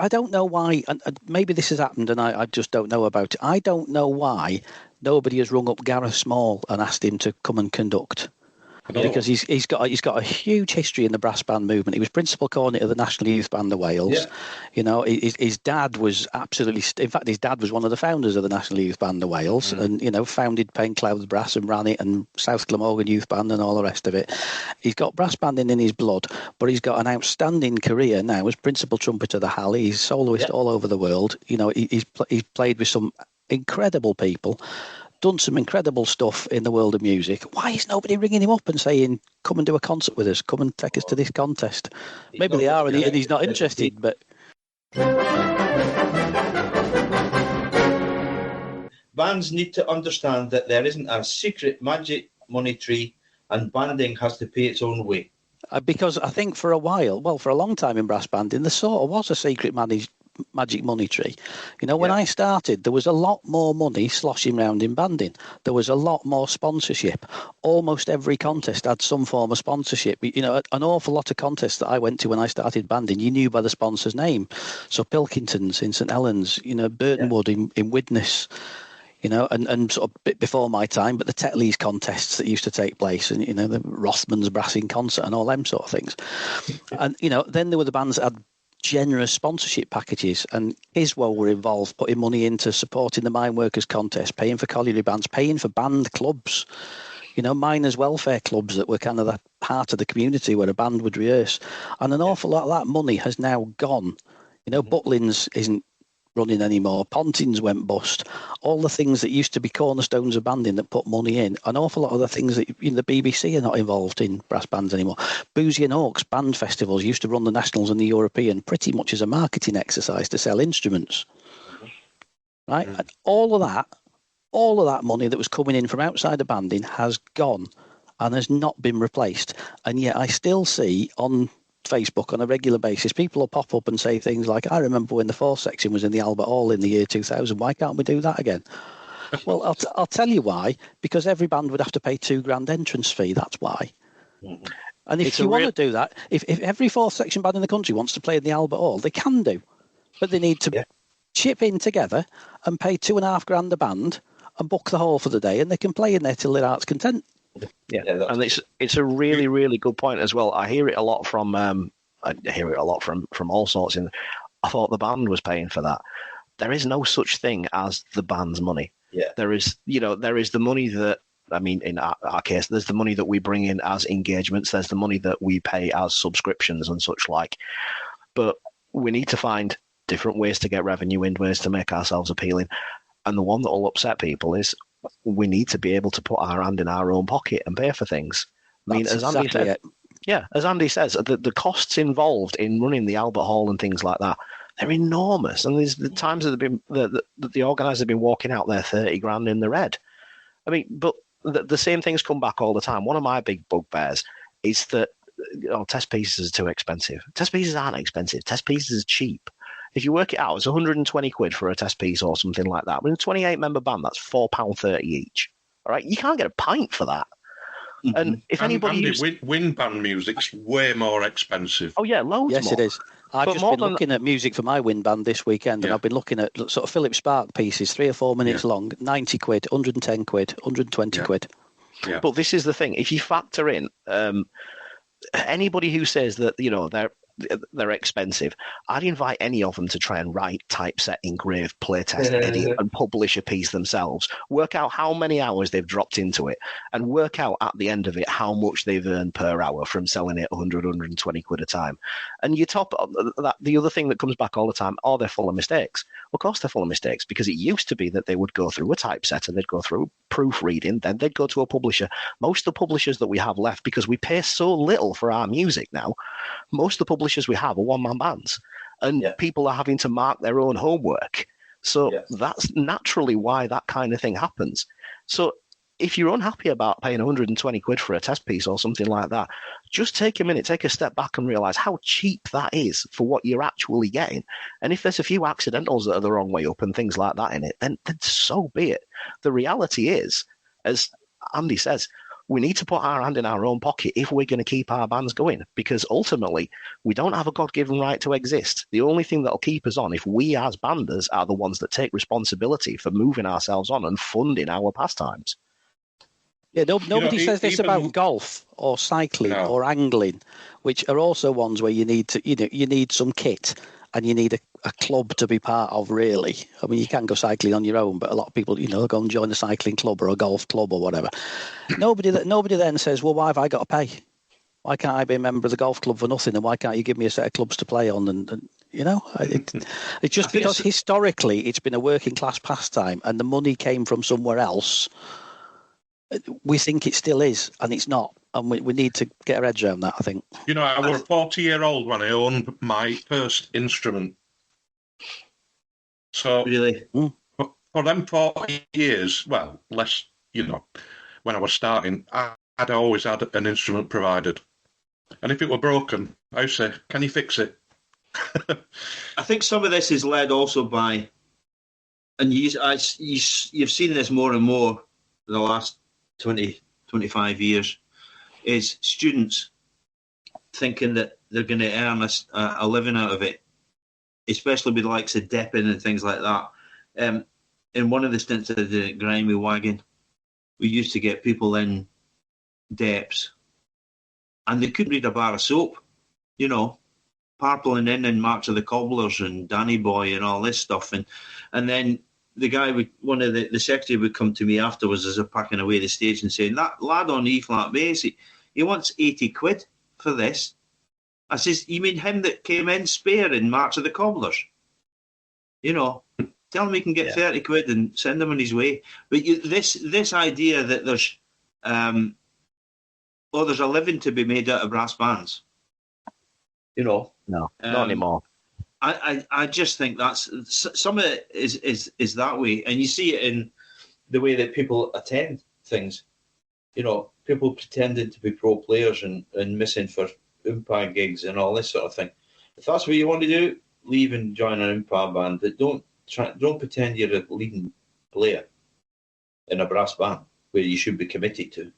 I don't know why, and maybe this has happened and I just don't know about it. I don't know why nobody has rung up Gareth Small and asked him to come and conduct. Because he's got a huge history in the brass band movement. He was principal cornet of the National Youth Band of Wales. Yeah. His dad was in fact, his dad was one of the founders of the National Youth Band of Wales, and founded Payne Clouds Brass and ran it, and South Glamorgan Youth Band and all the rest of it. He's got brass banding in his blood, but he's got an outstanding career now as principal trumpeter of the Halley. He's soloist all over the world. He's played with some incredible people. Done some incredible stuff in the world of music. Why is nobody ringing him up and saying, come and do a concert with us, come and take us to this contest? Maybe they are and he's not interested, but... Bands need to understand that there isn't a secret magic money tree, and banding has to pay its own way. Because I think for a long time in brass banding, there sort of was a secret magic money tree. When I started, there was a lot more money sloshing around in banding. There was a lot more sponsorship. Almost every contest had some form of sponsorship. An awful lot of contests that I went to when I started banding, you knew by the sponsor's name. So Pilkington's in St Helens, Burtonwood in Widnes, and sort of a bit before my time, but the Tetley's contests that used to take place, and the Rothman's Brass in Concert and all them sort of things. And then there were the bands that had generous sponsorship packages, and Iswo were involved, putting money into supporting the mine workers contest, paying for colliery bands, paying for band clubs, miners' welfare clubs that were kind of the heart of the community where a band would rehearse. And an awful lot of that money has now gone. Butlins isn't running anymore. Pontins went bust. All the things that used to be cornerstones of banding that put money in, an awful lot of the things that the BBC are not involved in brass bands anymore. Boozy and Hawks band festivals used to run the Nationals and the European pretty much as a marketing exercise to sell instruments. Right? And all of that money that was coming in from outside of banding has gone and has not been replaced. And yet I still see on Facebook on a regular basis, people will pop up and say things like, I remember when the fourth section was in the Albert Hall in the year 2000. Why can't we do that again? Well, I'll tell you why. Because every band would have to pay £2,000 entrance fee. That's why. Mm-hmm. And if you want to do that, if every fourth section band in the country wants to play in the Albert Hall, they can do. But they need to chip in together and pay £2,500 a band and book the hall for the day, and they can play in there till their heart's content. Yeah, and it's a really, really good point as well. I hear it a lot from all sorts. I thought the band was paying for that. There is no such thing as the band's money. Yeah, there is the money that, in our case, there's the money that we bring in as engagements. There's the money that we pay as subscriptions and such like. But we need to find different ways to get revenue in, ways to make ourselves appealing. And the one that will upset people is we need to be able to put our hand in our own pocket and pay for things. I mean, as Andy said, as Andy says, the costs involved in running the Albert Hall and things like that, they're enormous. And there's the times that the organisers have been walking out there 30 grand in the red. I mean, but the same things come back all the time. One of my big bugbears is that test pieces are too expensive. Test pieces aren't expensive. Test pieces are cheap. If you work it out, it's 120 quid for a test piece or something like that. With a 28-member band, that's £4.30 each. All right, you can't get a pint for that. Mm-hmm. And if anybody wind band music's way more expensive. Oh yeah, loads more. Yes, it is. I've just been looking at music for my wind band this weekend, and I've been looking at sort of Philip Spark pieces, 3 or 4 minutes long, 90 quid, 110 quid, 120 quid. Yeah. But this is the thing: if you factor in anybody who says that they're expensive, I'd invite any of them to try and write, typeset, engrave, playtest, edit, and publish a piece themselves. Work out how many hours they've dropped into it, and work out at the end of it how much they've earned per hour from selling it 100, 120 quid a time. And you top that. The other thing that comes back all the time, they're full of mistakes. Well, of course they're full of mistakes, because it used to be that they would go through a typesetter, they'd go through proofreading, then they'd go to a publisher. Most of the publishers that we have left, because we pay so little for our music now, most of the publishers we have are one-man bands, and people are having to mark their own homework. So that's naturally why that kind of thing happens. So if you're unhappy about paying 120 quid for a test piece or something like that, just take a minute, take a step back and realise how cheap that is for what you're actually getting. And if there's a few accidentals that are the wrong way up and things like that in it, then so be it. The reality is, as Andy says, we need to put our hand in our own pocket if we're going to keep our bands going, because ultimately we don't have a God-given right to exist. The only thing that'll keep us on, if we as banders are the ones that take responsibility for moving ourselves on and funding our pastimes. Yeah, nobody says this about golf or cycling or angling, which are also ones where you need to, you need some kit and you need a club to be part of, really. I mean, you can go cycling on your own, but a lot of people, go and join a cycling club or a golf club or whatever. Nobody then says, well, why have I got to pay? Why can't I be a member of the golf club for nothing? And why can't you give me a set of clubs to play on? And it's just because historically it's been a working class pastime and the money came from somewhere else. We think it still is, and it's not. And we need to get our heads around that, I think. I was 40-year-old when I owned my first instrument. So really, for them 40 years, well, less, when I was starting, I'd always had an instrument provided. And if it were broken, I'd say, can you fix it? I think some of this is led also by, and you've seen this more and more in the last 20, 25 years, is students thinking that they're going to earn a living out of it, especially with the likes of Deppin and things like that. In one of the stints of the Grimy Wagon, we used to get people in Deps, and they couldn't read a bar of soap, parpling in March of the Cobblers and Danny Boy and all this stuff. And then the guy, one of the secretary would come to me afterwards as they're packing away the stage and saying, that lad on E-flat bass, he wants 80 quid for this. I says, you mean him that came in spare in March of the Cobblers? Tell him he can get 30 quid and send him on his way. But this idea that there's a living to be made out of brass bands, No, not anymore. I just think that's some of it is that way, and you see it in the way that people attend things. People pretending to be pro players and missing for Oompa gigs and all this sort of thing. If that's what you want to do, leave and join an Oompa band. But don't pretend you're a leading player in a brass band where you should be committed to.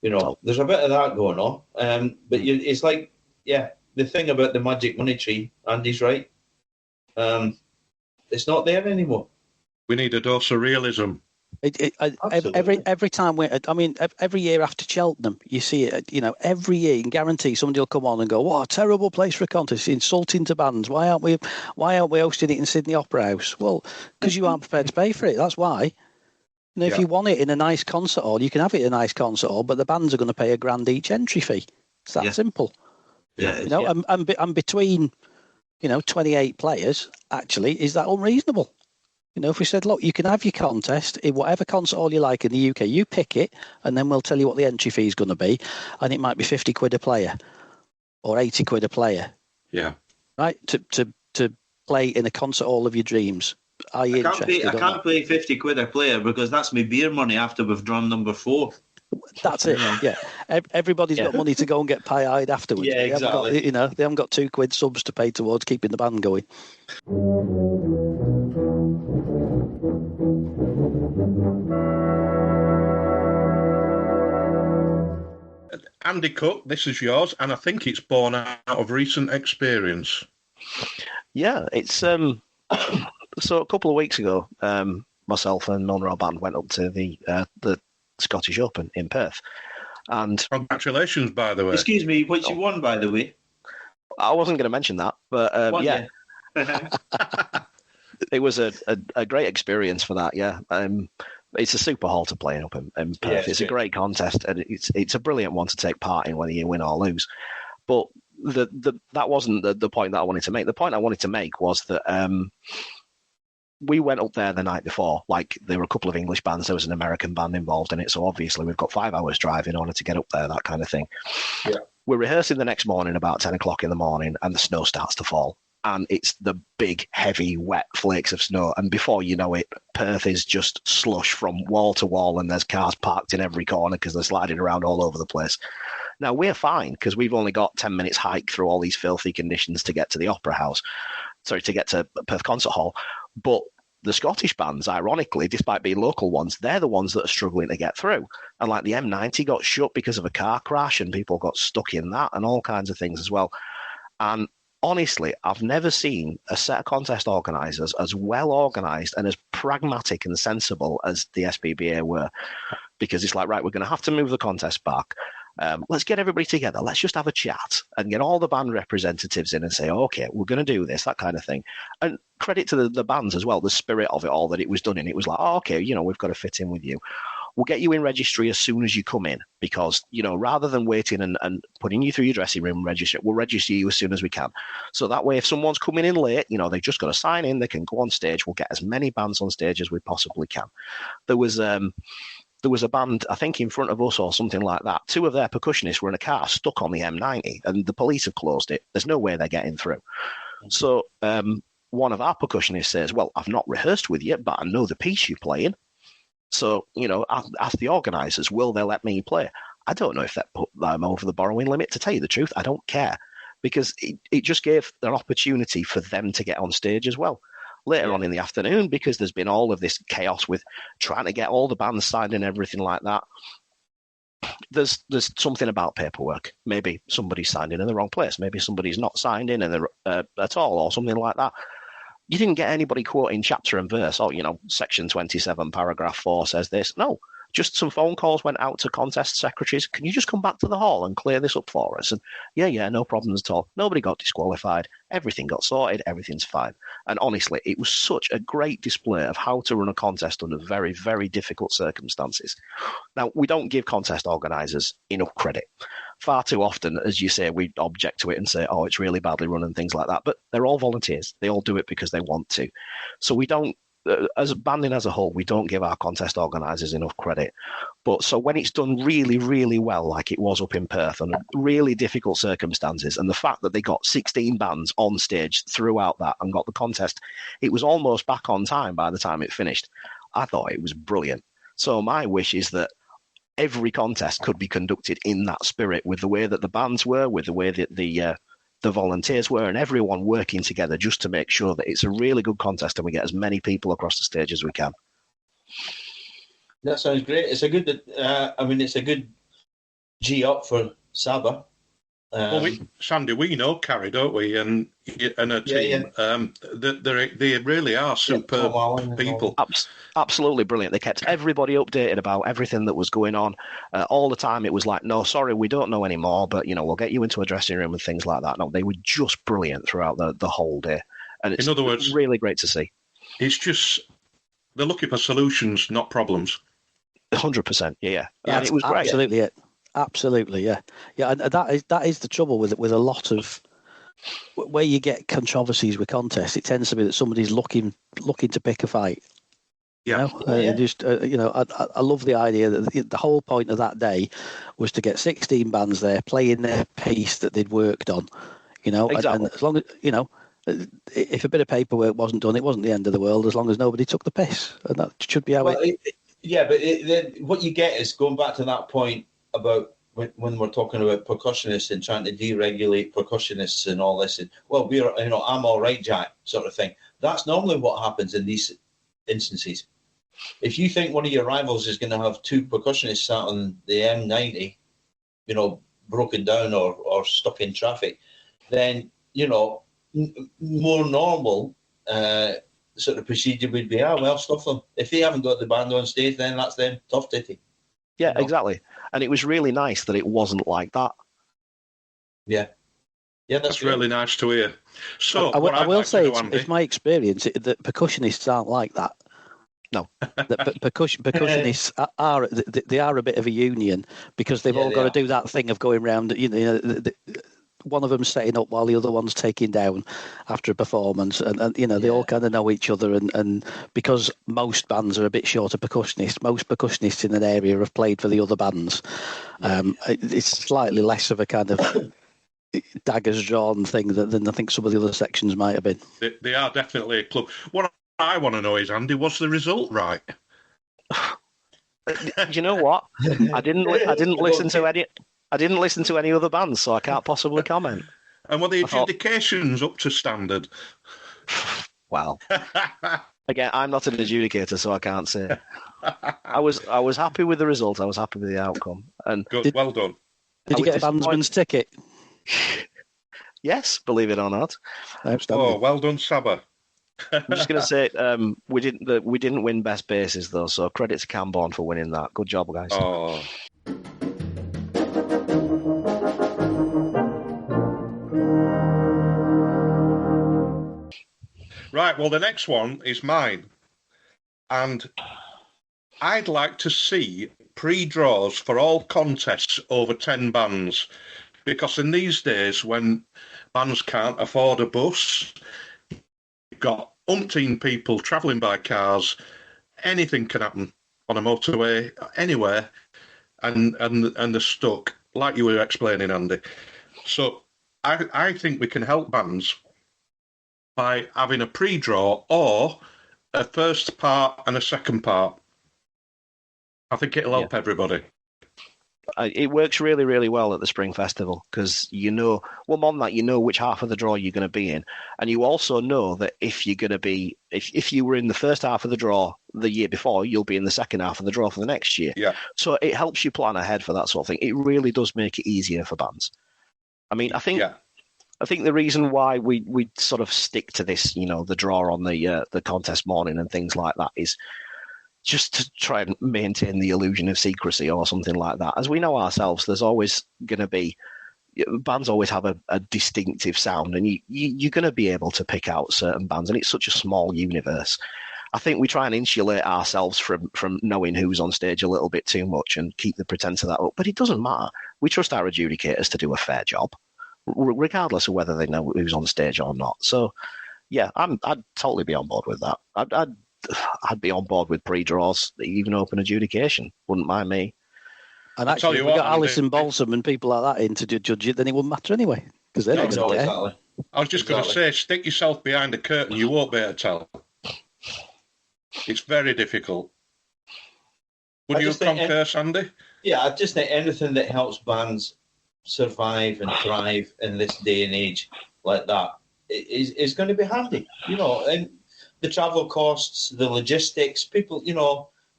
There's a bit of that going on. But it's like, the thing about the magic money tree, Andy's right. It's not there anymore. We need a dose of realism. Every time every year after Cheltenham, you see it. Every year you can guarantee somebody will come on and go, "What a terrible place for a contest! It's insulting to bands. Why aren't we hosting it in Sydney Opera House?" Well, because you aren't prepared to pay for it. That's why. If you want it in a nice concert hall, you can have it in a nice concert hall, but the bands are going to pay £1,000 each entry fee. It's that simple. And between 28 players, actually, is that unreasonable? If we said, look, you can have your contest in whatever concert hall you like in the UK, you pick it, and then we'll tell you what the entry fee is going to be, and it might be 50 quid a player or 80 quid a player. Yeah. Right? To play in a concert hall of your dreams. Are you interested? I can't pay 50 quid a player because that's my beer money after we've drawn number 4. That's it. Yeah. Everybody's got money to go and get pie-eyed afterwards. Yeah, exactly. They haven't got 2 quid subs to pay towards keeping the band going. Andy Cook, this is yours, and I think it's born out of recent experience. Yeah, it's so a couple of weeks ago, myself and Monroe Band went up to the Scottish Open in Perth, and congratulations, by the way. Excuse me, which you won, by the way? I wasn't going to mention that, but yeah. It was a great experience for that. Yeah, it's a super hall to play up in Perth. Yeah, it's a great contest, and it's a brilliant one to take part in, whether you win or lose. But that wasn't the point that I wanted to make. The point I wanted to make was that we went up there the night before. Like, there were a couple of English bands, there was an American band involved in it, so obviously we've got 5 hours drive in order to get up there, that kind of thing. Yeah. We're rehearsing the next morning about 10 o'clock in the morning, and the snow starts to fall. And it's the big, heavy, wet flakes of snow. And before you know it, Perth is just slush from wall to wall, and there's cars parked in every corner because they're sliding around all over the place. Now, we're fine because we've only got 10 minutes hike through all these filthy conditions to get to the Opera House. Sorry, to get to Perth Concert Hall. But the Scottish bands, ironically, despite being local ones, they're the ones that are struggling to get through. And like the M90 got shut because of a car crash, and people got stuck in that, and all kinds of things as well. And honestly, I've never seen a set of contest organisers as well organised and as pragmatic and sensible as the SPBA were, because it's like, right, we're going to have to move the contest back. Let's get everybody together. Let's just have a chat and get all the band representatives in and say, okay, we're going to do this, that kind of thing. And credit to the bands as well, the spirit of it all, that it was done in. It was like, oh, okay, we've got to fit in with you. We'll get you in registry as soon as you come in, because, rather than waiting and putting you through your dressing room register, we'll register you as soon as we can. So that way, if someone's coming in late, they've just got to sign in, they can go on stage. We'll get as many bands on stage as we possibly can. There was a band, I think, in front of us or something like that. 2 of their percussionists were in a car stuck on the M90, and the police have closed it. There's no way they're getting through. So one of our percussionists says, well, I've not rehearsed with you, but I know the piece you're playing. So, ask the organisers, will they let me play? I don't know if that put them over the borrowing limit. To tell you the truth, I don't care, because it just gave an opportunity for them to get on stage as well. Later on in the afternoon, because there's been all of this chaos with trying to get all the bands signed and everything like that, there's something about paperwork. Maybe somebody's signed in the wrong place. Maybe somebody's not signed in at all, or something like that. You didn't get anybody quoting chapter and verse, section 27, paragraph 4 says this. No, just some phone calls went out to contest secretaries. Can you just come back to the hall and clear this up for us? And yeah, no problems at all. Nobody got disqualified. Everything got sorted. Everything's fine. And honestly, it was such a great display of how to run a contest under very, very difficult circumstances. Now, we don't give contest organisers enough credit. Far too often, as you say, we object to it and say, oh, it's really badly run and things like that. But they're all volunteers. They all do it because they want to. So we don't, as banding as a whole, we don't give our contest organisers enough credit. But so when it's done really, really well, like it was up in Perth, under really difficult circumstances, and the fact that they got 16 bands on stage throughout that and got the contest, it was almost back on time by the time it finished. I thought it was brilliant. So my wish is that every contest could be conducted in that spirit, with the way that the bands were, with the way that the volunteers were, and everyone working together just to make sure that it's a really good contest and we get as many people across the stage as we can. That sounds great. It's a good, it's a good G up for Saba. Sandy, we know Carrie, don't we? And her team. They really are superb people. Absolutely brilliant. They kept everybody updated about everything that was going on. All the time it was like, no, sorry, we don't know anymore, but, we'll get you into a dressing room and things like that. No, they were just brilliant throughout the whole day. And it's, in other words, really great to see. It's just, they're looking for solutions, not problems. 100%, yeah. And it was great. Absolutely it. Absolutely, yeah. And that is the trouble with a lot of where you get controversies with contests, it tends to be that somebody's looking to pick a fight. Yeah. I love the idea that the whole point of that day was to get 16 bands there playing their piece that they'd worked on. Exactly. And as long as if a bit of paperwork wasn't done, it wasn't the end of the world as long as nobody took the piss, and that should be how what you get is going back to that point about when we're talking about percussionists and trying to deregulate percussionists and all this, and I'm all right, Jack, sort of thing. That's normally what happens in these instances. If you think one of your rivals is going to have two percussionists sat on the M90, broken down or stuck in traffic, then, more normal sort of procedure would be, stuff them. If they haven't got the band on stage, then that's them. Tough titty. Yeah, exactly. And it was really nice that it wasn't like that. Yeah. Yeah, that's really nice to hear. So I will say it's my experience that percussionists aren't like that. No, percussionists are a bit of a union because they've all got to do that thing of going around. One of them's setting up while the other one's taking down after a performance, and they all kind of know each other. And because most bands are a bit short of percussionists, most percussionists in an area have played for the other bands. It's slightly less of a kind of daggers drawn thing than I think some of the other sections might have been. They are definitely a club. What I want to know is, Andy, was the result right? Do you know what? I didn't listen to any. I didn't listen to any other bands, so I can't possibly comment. And were the adjudications up to standard? Well, again, I'm not an adjudicator, so I can't say. I was happy with the result. I was happy with the outcome. And good, well done. Did you get a bandsman's ticket? Yes, believe it or not. Oh, well done, Saba. I'm just going to say we didn't win best bases though, so credit to Camborne for winning that. Good job, guys. Oh. Right, well, the next one is mine. And I'd like to see pre-draws for all contests over 10 bands. Because in these days, when bands can't afford a bus, you've got umpteen people travelling by cars, anything can happen on a motorway, anywhere, and they're stuck, like you were explaining, Andy. So I think we can help bands by having a pre-draw or a first part and a second part. I think it'll help everybody. It works really, really well at the Spring Festival because more than that, you know which half of the draw you're going to be in. And you also know that if you're going to be, if you were in the first half of the draw the year before, you'll be in the second half of the draw for the next year. Yeah. So it helps you plan ahead for that sort of thing. It really does make it easier for bands. I mean, I think the reason why we sort of stick to this, the draw on the contest morning and things like that is just to try and maintain the illusion of secrecy or something like that. As we know ourselves, there's always going to be, bands always have a distinctive sound, and you're going to be able to pick out certain bands, and it's such a small universe. I think we try and insulate ourselves from knowing who's on stage a little bit too much and keep the pretense of that up, but it doesn't matter. We trust our adjudicators to do a fair job, regardless of whether they know who's on stage or not. So, yeah, I'd totally be on board with that. I'd be on board with pre-draws, even open adjudication. Wouldn't mind me. And actually, if we got Alison Balsam and people like that in to judge it, then it wouldn't matter anyway. Because they're not going to care. Exactly. I was just going to say, stick yourself behind a curtain, you won't be able to tell. It's very difficult. Would you concur, Sandy? Yeah, I just think anything that helps bands survive and thrive in this day and age like that is going to be handy, and the travel costs, the logistics, people,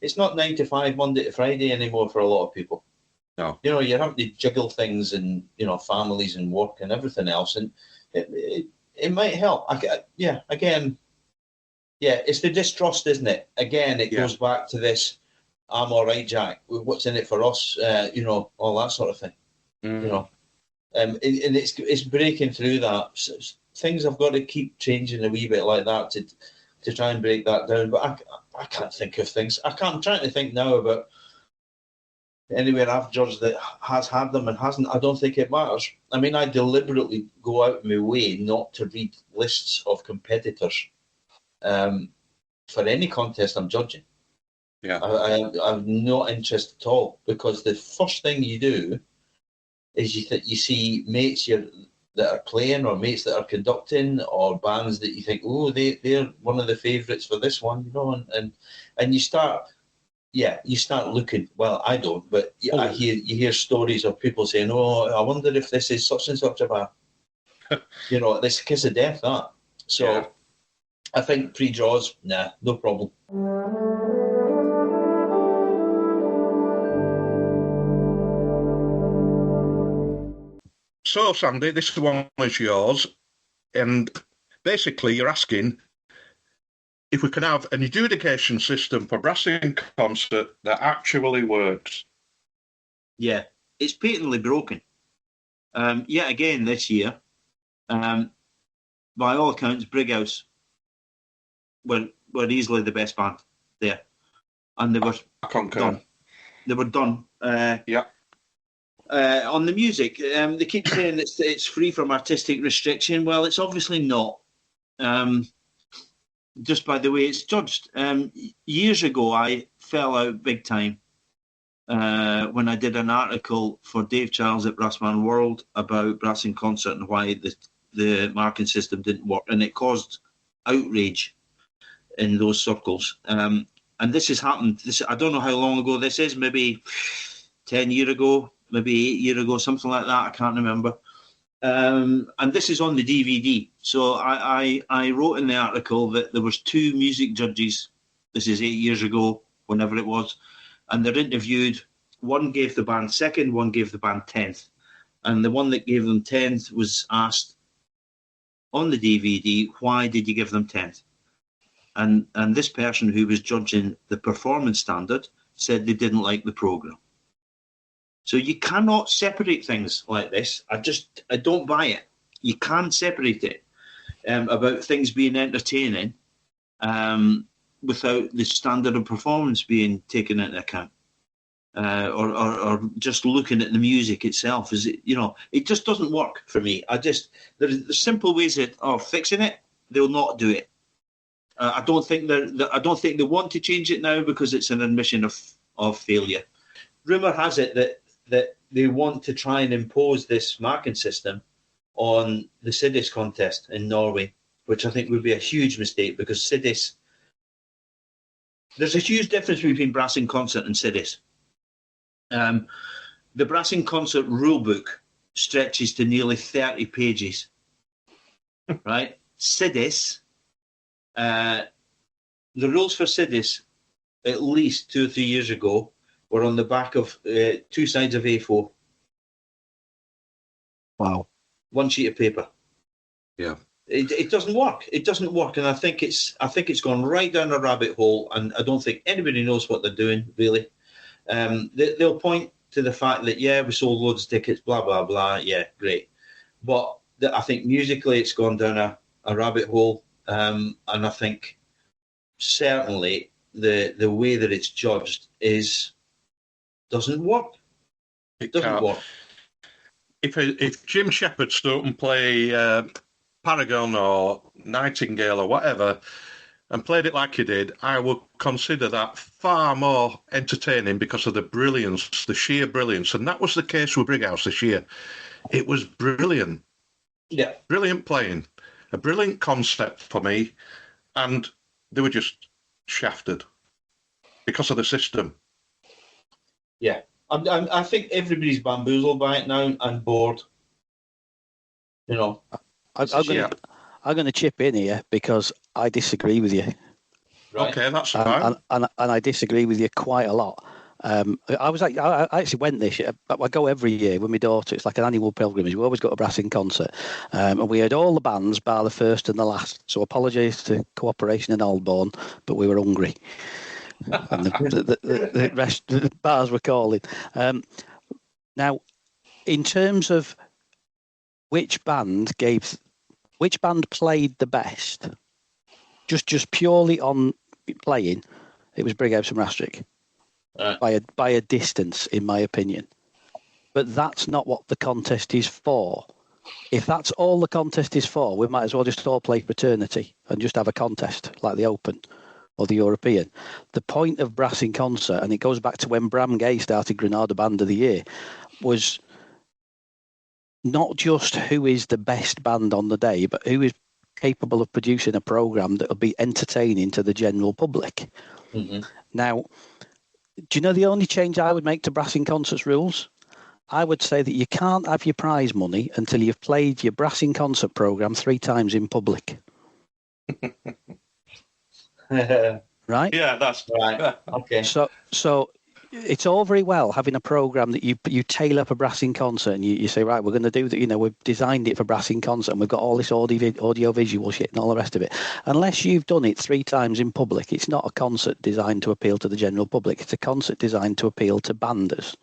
it's not 9 to 5 Monday to Friday anymore for a lot of people. No. You're having to juggle things and, families and work and everything else. And it might help. It's the distrust, isn't it? Again, it goes back to this, I'm all right, Jack. What's in it for us? All that sort of thing. And it's breaking through that. Things have got to keep changing a wee bit like that to try and break that down. But I can't think of things. I'm trying to think now about anywhere I've judged that has had them and hasn't, I don't think it matters. I mean, I deliberately go out of my way not to read lists of competitors for any contest I'm judging. Yeah. I'm not interested at all, because the first thing you do is you see mates that are playing, or mates that are conducting, or bands that you think, oh, they're one of the favourites for this one, you know, and you start looking. Well, I don't, but you hear stories of people saying, oh, I wonder if this is such and such a band. You know, this kiss of death, that. So Yeah. I think pre-draws, nah, no problem. So, Sandy, this one is yours, and basically you're asking if we can have an adjudication system for brassing concert that actually works. Yeah, it's patently broken. Yet again this year, by all accounts, Brighouse were easily the best band there, and they were done. They were done. Yeah. On the music, they keep saying it's free from artistic restriction. Well, it's obviously not. Just by the way it's judged. Years ago, I fell out big time when I did an article for Dave Charles at Brassman World about brassing concert and why the marking system didn't work, and it caused outrage in those circles. And this has happened. I don't know how long ago this is. Maybe 10 years ago, maybe 8 years ago, something like that. I can't remember. And this is on the DVD. So I wrote in the article that there was 2 music judges. This is 8 years ago, whenever it was, and they're interviewed. One gave the band 2nd, one gave the band 10th, and the one that gave them 10th was asked on the DVD, why did you give them 10th? And this person who was judging the performance standard said they didn't like the program. So you cannot separate things like this. I don't buy it. You can't separate it about things being entertaining without the standard of performance being taken into account, or just looking at the music itself. It just doesn't work for me. There's simple ways of fixing it. They'll not do it. I don't think they want to change it now because it's an admission of failure. Rumour has it that they want to try and impose this marking system on the Siddis contest in Norway, which I think would be a huge mistake, because Siddis, there's a huge difference between brassing concert and Siddis. The brassing concert rulebook stretches to nearly 30 pages, right? Siddis, the rules for Siddis, at least 2 or 3 years ago, were on the back of 2 sides of A4. Wow. 1 sheet of paper. Yeah. It doesn't work. It doesn't work, and I think it's gone right down a rabbit hole, and I don't think anybody knows what they're doing, really. They'll point to the fact that, we sold loads of tickets, blah, blah, blah. Yeah, great. But I think musically it's gone down a rabbit hole, and I think certainly the way that it's judged doesn't work. It doesn't work. If Jim Shepherd stood up and play Paragon or Nightingale or whatever and played it like he did, I would consider that far more entertaining because of the brilliance, the sheer brilliance. And that was the case with Brighouse this year. It was brilliant. Yeah. Brilliant playing. A brilliant concept for me. And they were just shafted because of the system. Yeah. I think everybody's bamboozled by it now and bored. I'm going to chip in here because I disagree with you. Right. Okay, that's fine. And I disagree with you quite a lot. I actually went this year. I go every year with my daughter. It's like an annual pilgrimage. We always got a brassing concert, and we had all the bands bar the first and the last. So apologies to Cooperation and Aldbourne, but we were hungry, and the rest the bars were calling. Now, in terms of which band played the best, just purely on playing, it was Brighouse and Rastrick. by a distance, in my opinion. But that's not what the contest is for. If that's all the contest is for, we might as well just all play fraternity and just have a contest like the Open or the European. The point of Brass in Concert, and it goes back to when Bram Gay started Granada Band of the Year, was not just who is the best band on the day, but who is capable of producing a programme that will be entertaining to the general public. Mm-hmm. Now, do you know the only change I would make to Brass in Concert's rules? I would say that you can't have your prize money until you've played your Brass in Concert programme 3 times in public. Right? Yeah, that's Right. Okay. So it's all very well having a program that you tailor for Brass in Concert, and you say, right, we're going to do that. You know, we've designed it for Brass in Concert, and we've got all this audio visual shit and all the rest of it. Unless you've done it 3 times in public, it's not a concert designed to appeal to the general public. It's a concert designed to appeal to banders,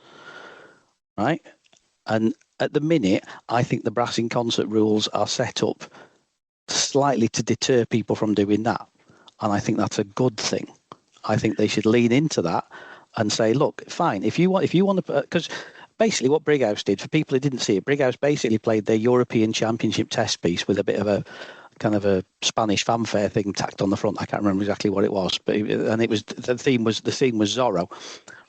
right? And at the minute, I think the Brass in Concert rules are set up slightly to deter people from doing that. And I think that's a good thing. I think they should lean into that and say, look, fine, if you want to, because basically what Brighouse did, for people who didn't see it, Brighouse basically played their European Championship test piece with a bit of a kind of a Spanish fanfare thing tacked on the front. I can't remember exactly what it was, but the theme was Zorro,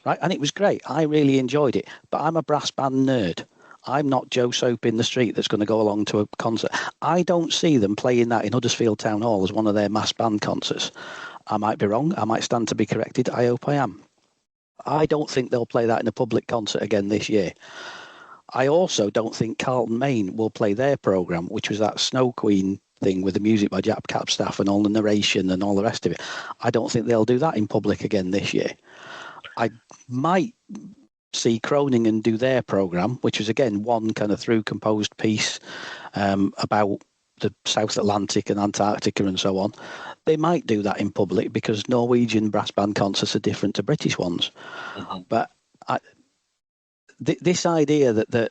right? And it was great. I really enjoyed it. But I'm a brass band nerd. I'm not Joe Soap in the street that's going to go along to a concert. I don't see them playing that in Huddersfield Town Hall as one of their mass band concerts. I might be wrong. I might stand to be corrected. I hope I am. I don't think they'll play that in a public concert again this year. I also don't think Carlton Main will play their programme, which was that Snow Queen thing with the music by Jack Capstaff and all the narration and all the rest of it. I don't think they'll do that in public again this year. I might see Croningen do their programme, which was, again, one kind of through composed piece about the South Atlantic and Antarctica and so on. They might do that in public because Norwegian brass band concerts are different to British ones. Mm-hmm. But this idea that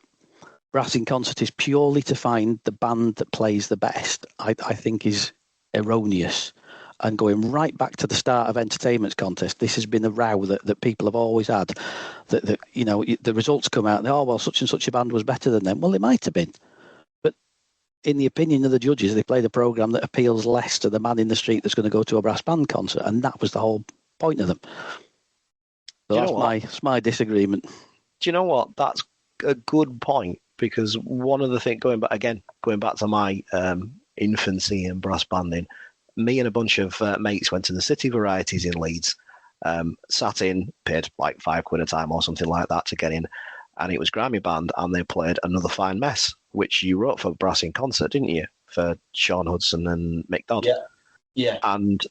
Brass in Concert is purely to find the band that plays the best, I think is erroneous. And going right back to the start of Entertainment's contest, this has been a row that people have always had. That you know, the results come out and, oh, well, such and such a band was better than them. Well, it might have been. But in the opinion of the judges, they played a programme that appeals less to the man in the street that's going to go to a brass band concert. And that was the whole point of them. So that's my disagreement. Do you know what? That's a good point, because one of the things, going back to my infancy in brass banding, me and a bunch of mates went to the City Varieties in Leeds, sat in, paid like £5 a time or something like that to get in, and it was Grammy Band, and they played Another Fine Mess, which you wrote for Brass in Concert, didn't you? For Sean Hudson and Mick Dodd. Yeah. And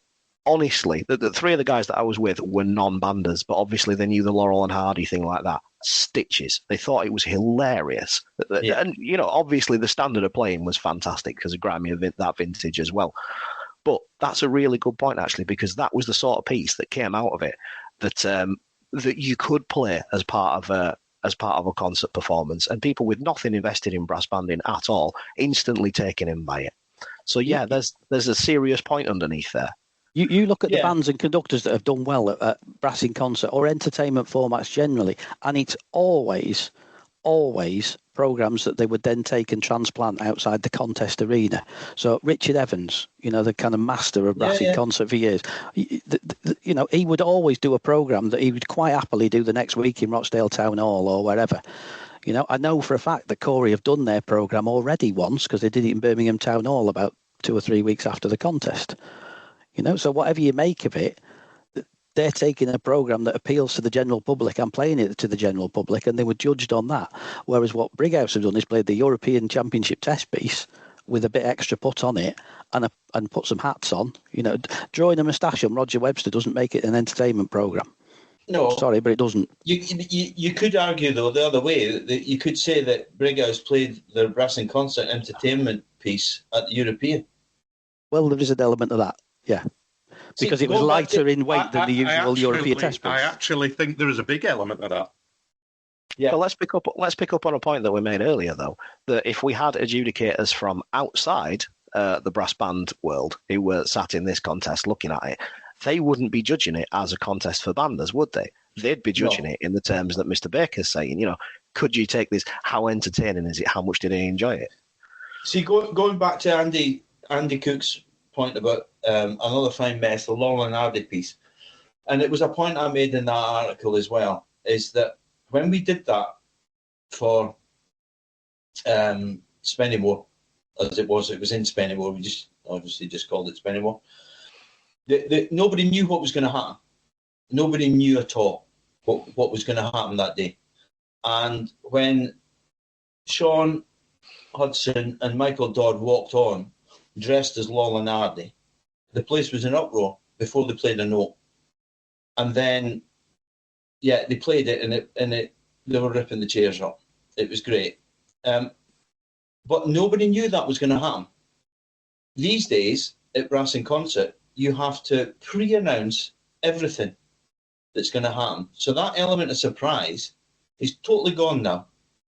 honestly, the 3 of the guys that I was with were non-banders, but obviously they knew the Laurel and Hardy thing like that. Stitches. They thought it was hilarious. Yeah. And, you know, obviously the standard of playing was fantastic because of Grammy of that vintage as well. But that's a really good point, actually, because that was the sort of piece that came out of it that you could play as part of a concert performance, and people with nothing invested in brass banding at all instantly taken in by it. So yeah, there's a serious point underneath there. You look at the bands and conductors that have done well at Brass in Concert or entertainment formats generally, and it's always programmes that they would then take and transplant outside the contest arena. So Richard Evans, you know, the kind of master of Brass in Concert for years, you know, he would always do a programme that he would quite happily do the next week in Rochdale Town Hall or wherever. You know, I know for a fact that Corey have done their programme already once because they did it in Birmingham Town Hall about 2 or 3 weeks after the contest. You know, so whatever you make of it, they're taking a programme that appeals to the general public and playing it to the general public, and they were judged on that. Whereas what Brighouse have done is played the European Championship test piece with a bit extra put on it and put some hats on. You know, drawing a moustache on Roger Webster doesn't make it an entertainment programme. No. Sorry, but it doesn't. You could argue, though, the other way. That you could say that Brighouse played their Brass in Concert entertainment piece at the European. Well, there is an element of that, yeah. Because it was lighter in weight than the usual European test piece. I actually think there is a big element of that. Yeah. But let's pick up on a point that we made earlier, though, that if we had adjudicators from outside the brass band world who were sat in this contest looking at it, they wouldn't be judging it as a contest for banders, would they? they'd be judging it in the terms that Mr. Baker's saying. Could you take this? How entertaining is it? How much did they enjoy it? See, going back to Andy Cook's point about another fine mess, the Laurel and Hardy piece, and it was a point I made in that article as well, is that when we did that for Spennymoor, as it was in Spennymoor, we just obviously just called it Spennymoor. Nobody knew what was going to happen. Nobody knew at all what was going to happen that day. And when Sean Hudson and Michael Dodd walked on, dressed as Laurel and Hardy, the place was in uproar before they played a note. And then, they played it, and they were ripping the chairs up. It was great. But nobody knew that was going to happen. These days, at Brass in Concert, you have to pre-announce everything that's going to happen. So that element of surprise is totally gone now.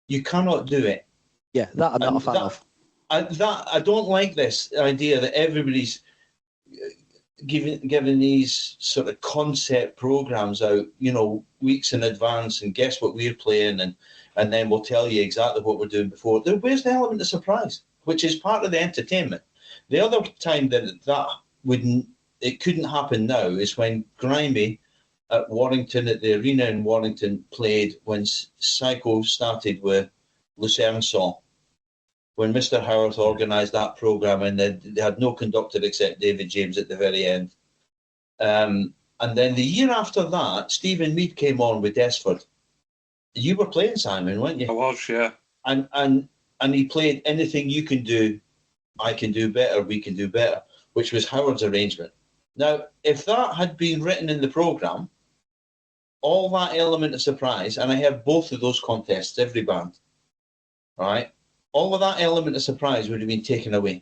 You cannot do it. Yeah, that I'm not a fan of. I don't like this idea that everybody's giving these sort of concept programs out, weeks in advance, and guess what we're playing, and then we'll tell you exactly what we're doing before. Where's the element of surprise, which is part of the entertainment? The other time that it couldn't happen now is when Grimy at Warrington, at the arena in Warrington, played when Psycho started with Lucerne Song. When Mr. Howarth organised that programme, and they had no conductor except David James at the very end. And then the year after that, Stephen Mead came on with Desford. You were playing, Simon, weren't you? I was, yeah. And he played Anything You Can Do, I Can Do Better, We Can Do Better, which was Howard's arrangement. Now, if that had been written in the programme, all that element of surprise, and I have both of those contests, every band, right? All of that element of surprise would have been taken away,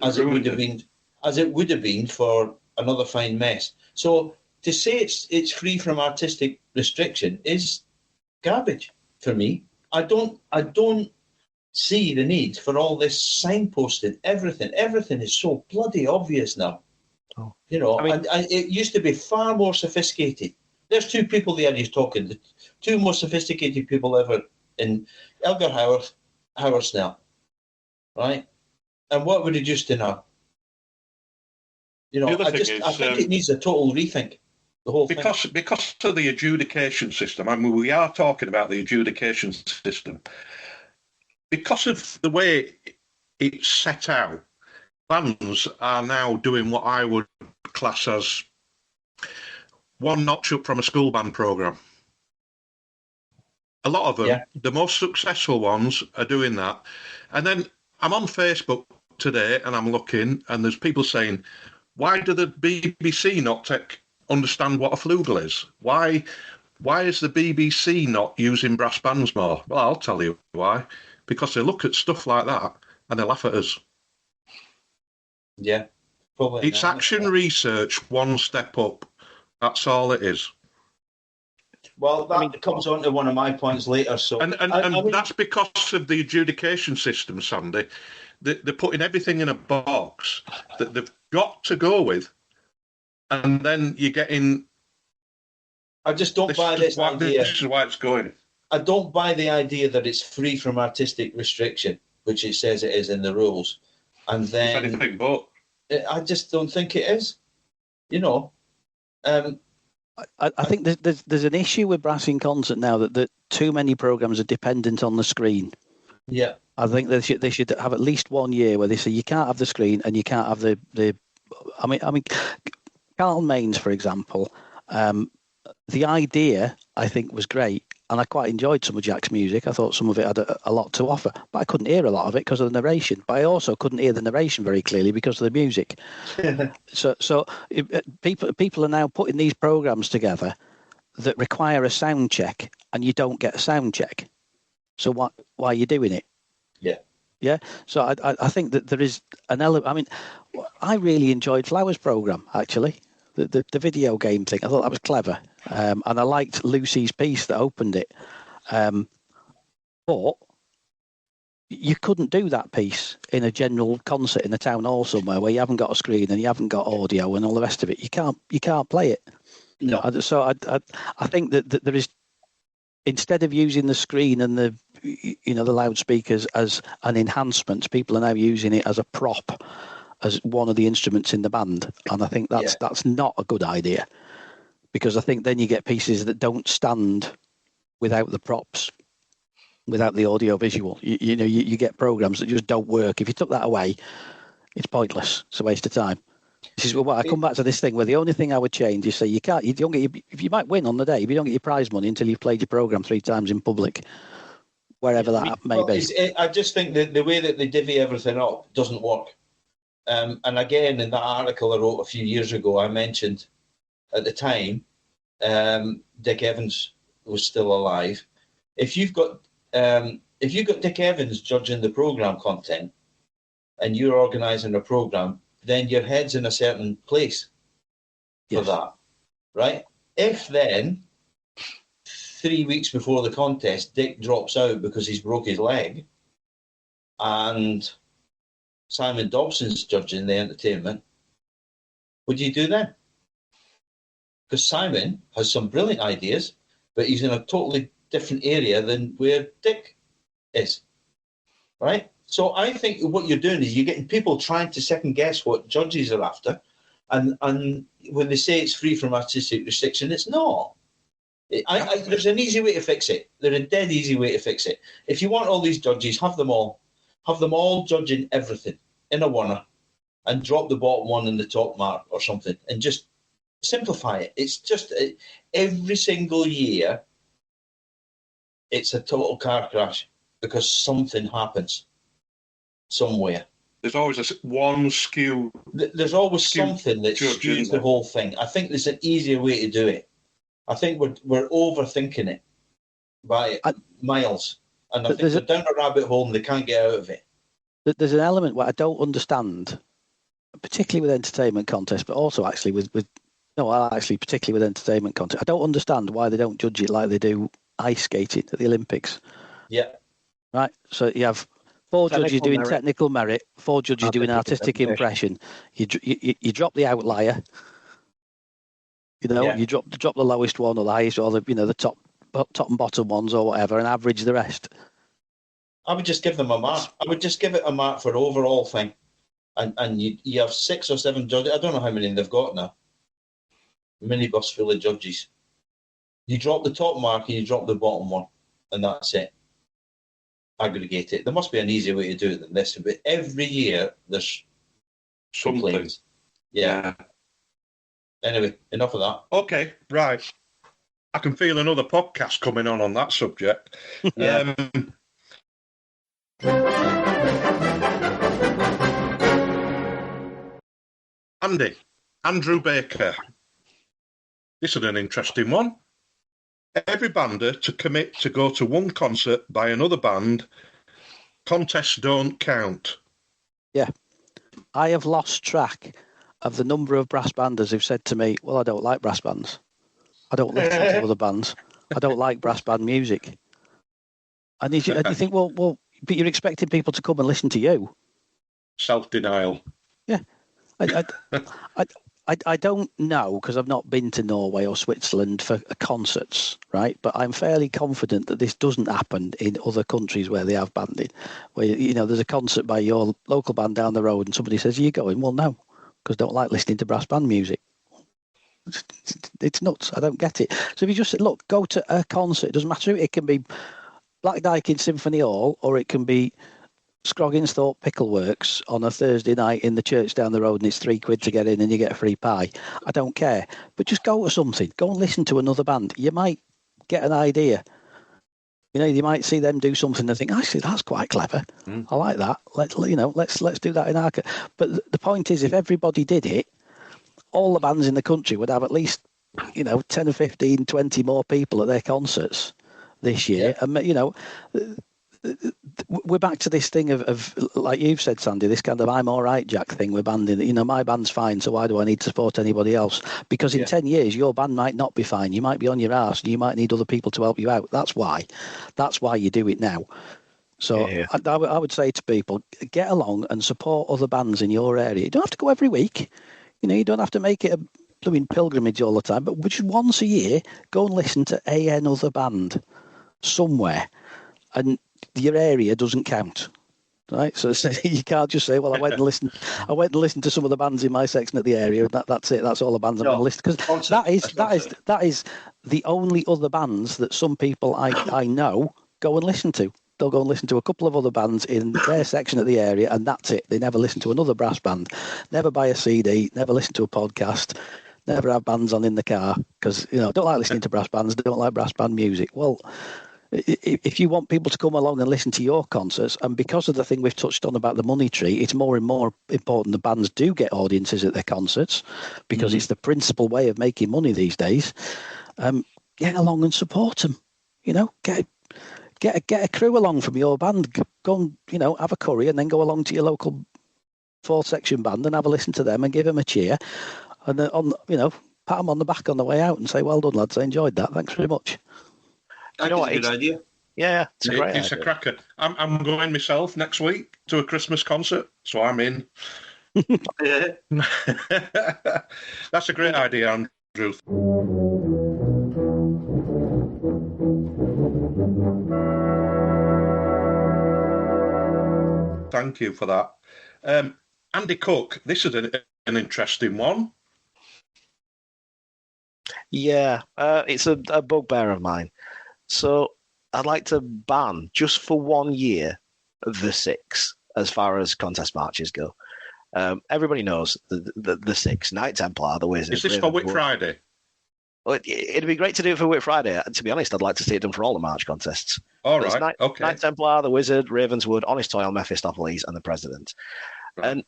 as it would have been for Another Fine Mess. So to say it's free from artistic restriction is garbage for me. I don't see the need for all this signposting. Everything is so bloody obvious now. Oh. And it used to be far more sophisticated. There's two people there he's talking, the two most sophisticated people ever in Elgar Howard Snell, right? And what would he just do now? I think it needs a total rethink. The whole thing. Because of the adjudication system. I mean, we are talking about the adjudication system. Because of the way it's set out, bands are now doing what I would class as one notch up from a school band programme. A lot of them, the most successful ones, are doing that. And then I'm on Facebook today and I'm looking, and there's people saying, why do the BBC not understand what a flugel is? Why is the BBC not using brass bands more? Well, I'll tell you why. Because they look at stuff like that and they laugh at us. Yeah, probably. It's action research one step up. That's all it is. Well, that comes on to one of my points later. So, and that's because of the adjudication system, Sandy. They're putting everything in a box that they've got to go with, and then you're getting. I just don't buy this idea. This is why it's going. I don't buy the idea that it's free from artistic restriction, which it says it is in the rules, and then anything but. I just don't think it is. I think there's an issue with Brass in Concert now that too many programs are dependent on the screen. Yeah, I think they should have at least 1 year where they say you can't have the screen and you can't have the. I mean, Carl Maines, for example, the idea I think was great, and I quite enjoyed some of Jack's music. I thought some of it had a lot to offer, but I couldn't hear a lot of it because of the narration. But I also couldn't hear the narration very clearly because of the music. So people are now putting these programs together that require a sound check, and you don't get a sound check. So why are you doing it? Yeah. So I think that there is an element. I mean, I really enjoyed Flower's program actually. The video game thing. I thought that was clever, and I liked Lucy's piece that opened it. But you couldn't do that piece in a general concert in a town hall somewhere where you haven't got a screen and you haven't got audio and all the rest of it. You can't play it. No. So I think that there is, instead of using the screen and the loudspeakers as an enhancement, people are now using it as a prop, as one of the instruments in the band, and I think that's not a good idea, because I think then you get pieces that don't stand without the props, without the audio visual. You get programs that just don't work. If you took that away, it's pointless. It's a waste of time. This is what I come back to, this thing where the only thing I would change is say you don't get if you might win on the day, but you don't get your prize money until you've played your program 3 times in public, wherever that may be. I just think that the way that they divvy everything up doesn't work. And again, in that article I wrote a few years ago, I mentioned at the time Dick Evans was still alive. If you've got Dick Evans judging the program content, and you're organising a program, then your head's in a certain place for that, right? If then 3 weeks before the contest, Dick drops out because he's broke his leg, and Simon Dobson's judging the entertainment, would you do that? Because Simon has some brilliant ideas, but he's in a totally different area than where Dick is, right? So I think what you're doing is you're getting people trying to second guess what judges are after, and when they say it's free from artistic restriction, it's not. There's an easy way to fix it. There's a dead easy way to fix it. If you want all these judges, have them all judging everything in a oneer, and drop the bottom one and the top mark or something, and just simplify it. It's just every single year, it's a total car crash because something happens somewhere. There's always one skew. There's always something that skews the whole thing. I think there's an easier way to do it. I think we're overthinking it by miles, and I think they're down a rabbit hole and they can't get out of it. There's an element where I don't understand, particularly with entertainment contests, but also actually particularly with entertainment contests. I don't understand why they don't judge it like they do ice skating at the Olympics. Yeah. Right. So you have 4 judges doing technical merit, 4 judges doing artistic impression. You drop the outlier. You drop the lowest one or the highest, or the top and bottom ones or whatever, and average the rest. I would just give them a mark. I would just give it a mark for overall thing, and you have 6 or 7 judges. I don't know how many they've got now. Minibus full of judges. You drop the top mark and you drop the bottom one, and that's it. Aggregate it. There must be an easier way to do it than this. But every year there's something. Yeah. Anyway, enough of that. Okay, right. I can feel another podcast coming on that subject. Yeah. Andy, Andrew Baker. This is an interesting one. Every bander to commit to go to one concert by another band. Contests don't count. Yeah. I have lost track of the number of brass banders who've said to me, well, I don't like brass bands. I don't listen to other bands. I don't like brass band music. And you think, well, but you're expecting people to come and listen to you. Self-denial. Yeah. I don't know, because I've not been to Norway or Switzerland for concerts, right? But I'm fairly confident that this doesn't happen in other countries where they have banding, where, there's a concert by your local band down the road and somebody says, are you going? Well, no, because I don't like listening to brass band music. It's nuts. I don't get it. So if you just said, look, go to a concert, it doesn't matter. It can be Black Dyke in Symphony Hall, or it can be Scrogginsthorpe Pickleworks on a Thursday night in the church down the road, and it's £3 to get in and you get a free pie. I don't care. But just go to something. Go and listen to another band. You might get an idea. You might see them do something and think, actually, that's quite clever. I like that. Let's do that in our... But the point is, if everybody did it, all the bands in the country would have at least, 10 or 15, 20 more people at their concerts this year. Yeah. And, we're back to this thing of like you've said, Sandy, this kind of I'm all right, Jack thing with banding. My band's fine, so why do I need to support anybody else? Because in 10 years, your band might not be fine. You might be on your arse and you might need other people to help you out. That's why you do it now. So yeah. I would say to people, get along and support other bands in your area. You don't have to go every week. You don't have to make it a doing pilgrimage all the time, but just once a year, go and listen to another band somewhere, and your area doesn't count. Right, so you can't just say, "Well, I went and listened to some of the bands in my section of the area, and that's it. That's all the bands I'm going to listen." Because that is the only other bands that some people I know go and listen to. They'll go and listen to a couple of other bands in their section of the area, and that's it. They never listen to another brass band, never buy a CD, never listen to a podcast, never have bands on in the car because don't like listening to brass bands, don't like brass band music. Well, if you want people to come along and listen to your concerts, and because of the thing we've touched on about the money tree, it's more and more important the bands do get audiences at their concerts because it's the principal way of making money these days. Get along and support them. Get a crew along from your band. Go and have a curry, and then go along to your local fourth section band and have a listen to them and give them a cheer, and pat them on the back on the way out and say, "Well done, lads. I enjoyed that. Thanks very much." That's a good idea. Yeah, it's a great idea. It's a cracker. I'm going myself next week to a Christmas concert, so I'm in. That's a great idea, Andrew. Thank you for that. Andy Cook, this is an interesting one. Yeah, it's a bugbear of mine. So I'd like to ban, just for 1 year, the Six as far as contest marches go. Everybody knows the Six, Knight Templar, the Wizard. Is this for Whit Friday? Well, it'd be great to do it for Whit Friday. To be honest, I'd like to see it done for all the March contests. All right, okay. Knight Templar, the Wizard, Ravenswood, Honest Toil, Mephistopheles, and the President. Right. And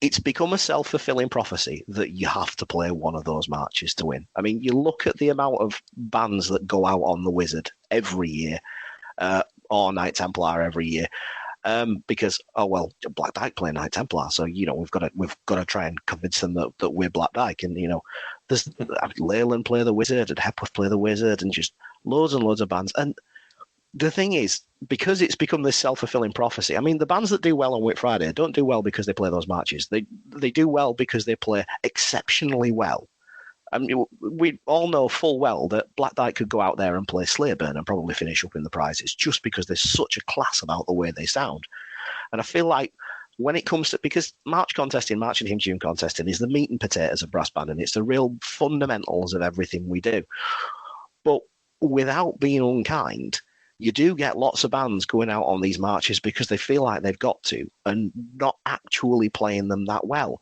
it's become a self-fulfilling prophecy that you have to play one of those marches to win. I mean, you look at the amount of bands that go out on the Wizard every year, or Knight Templar every year, because Black Dyke play Knight Templar, so we've got to try and convince them that we're Black Dyke, and there's Leyland play the Wizard and Hepworth play the Wizard, and just loads and loads of bands. And the thing is, because it's become this self-fulfilling prophecy, I mean, the bands that do well on Whit Friday don't do well because they play those marches. They do well because they play exceptionally well. I mean, we all know full well that Black Dyke could go out there and play Slayburn and probably finish up in the prizes just because there's such a class about the way they sound. And I feel like when it comes to, because March contesting, March and Hymn Tune contesting is the meat and potatoes of brass band, and it's the real fundamentals of everything we do. But without being unkind, you do get lots of bands going out on these marches because they feel like they've got to and not actually playing them that well.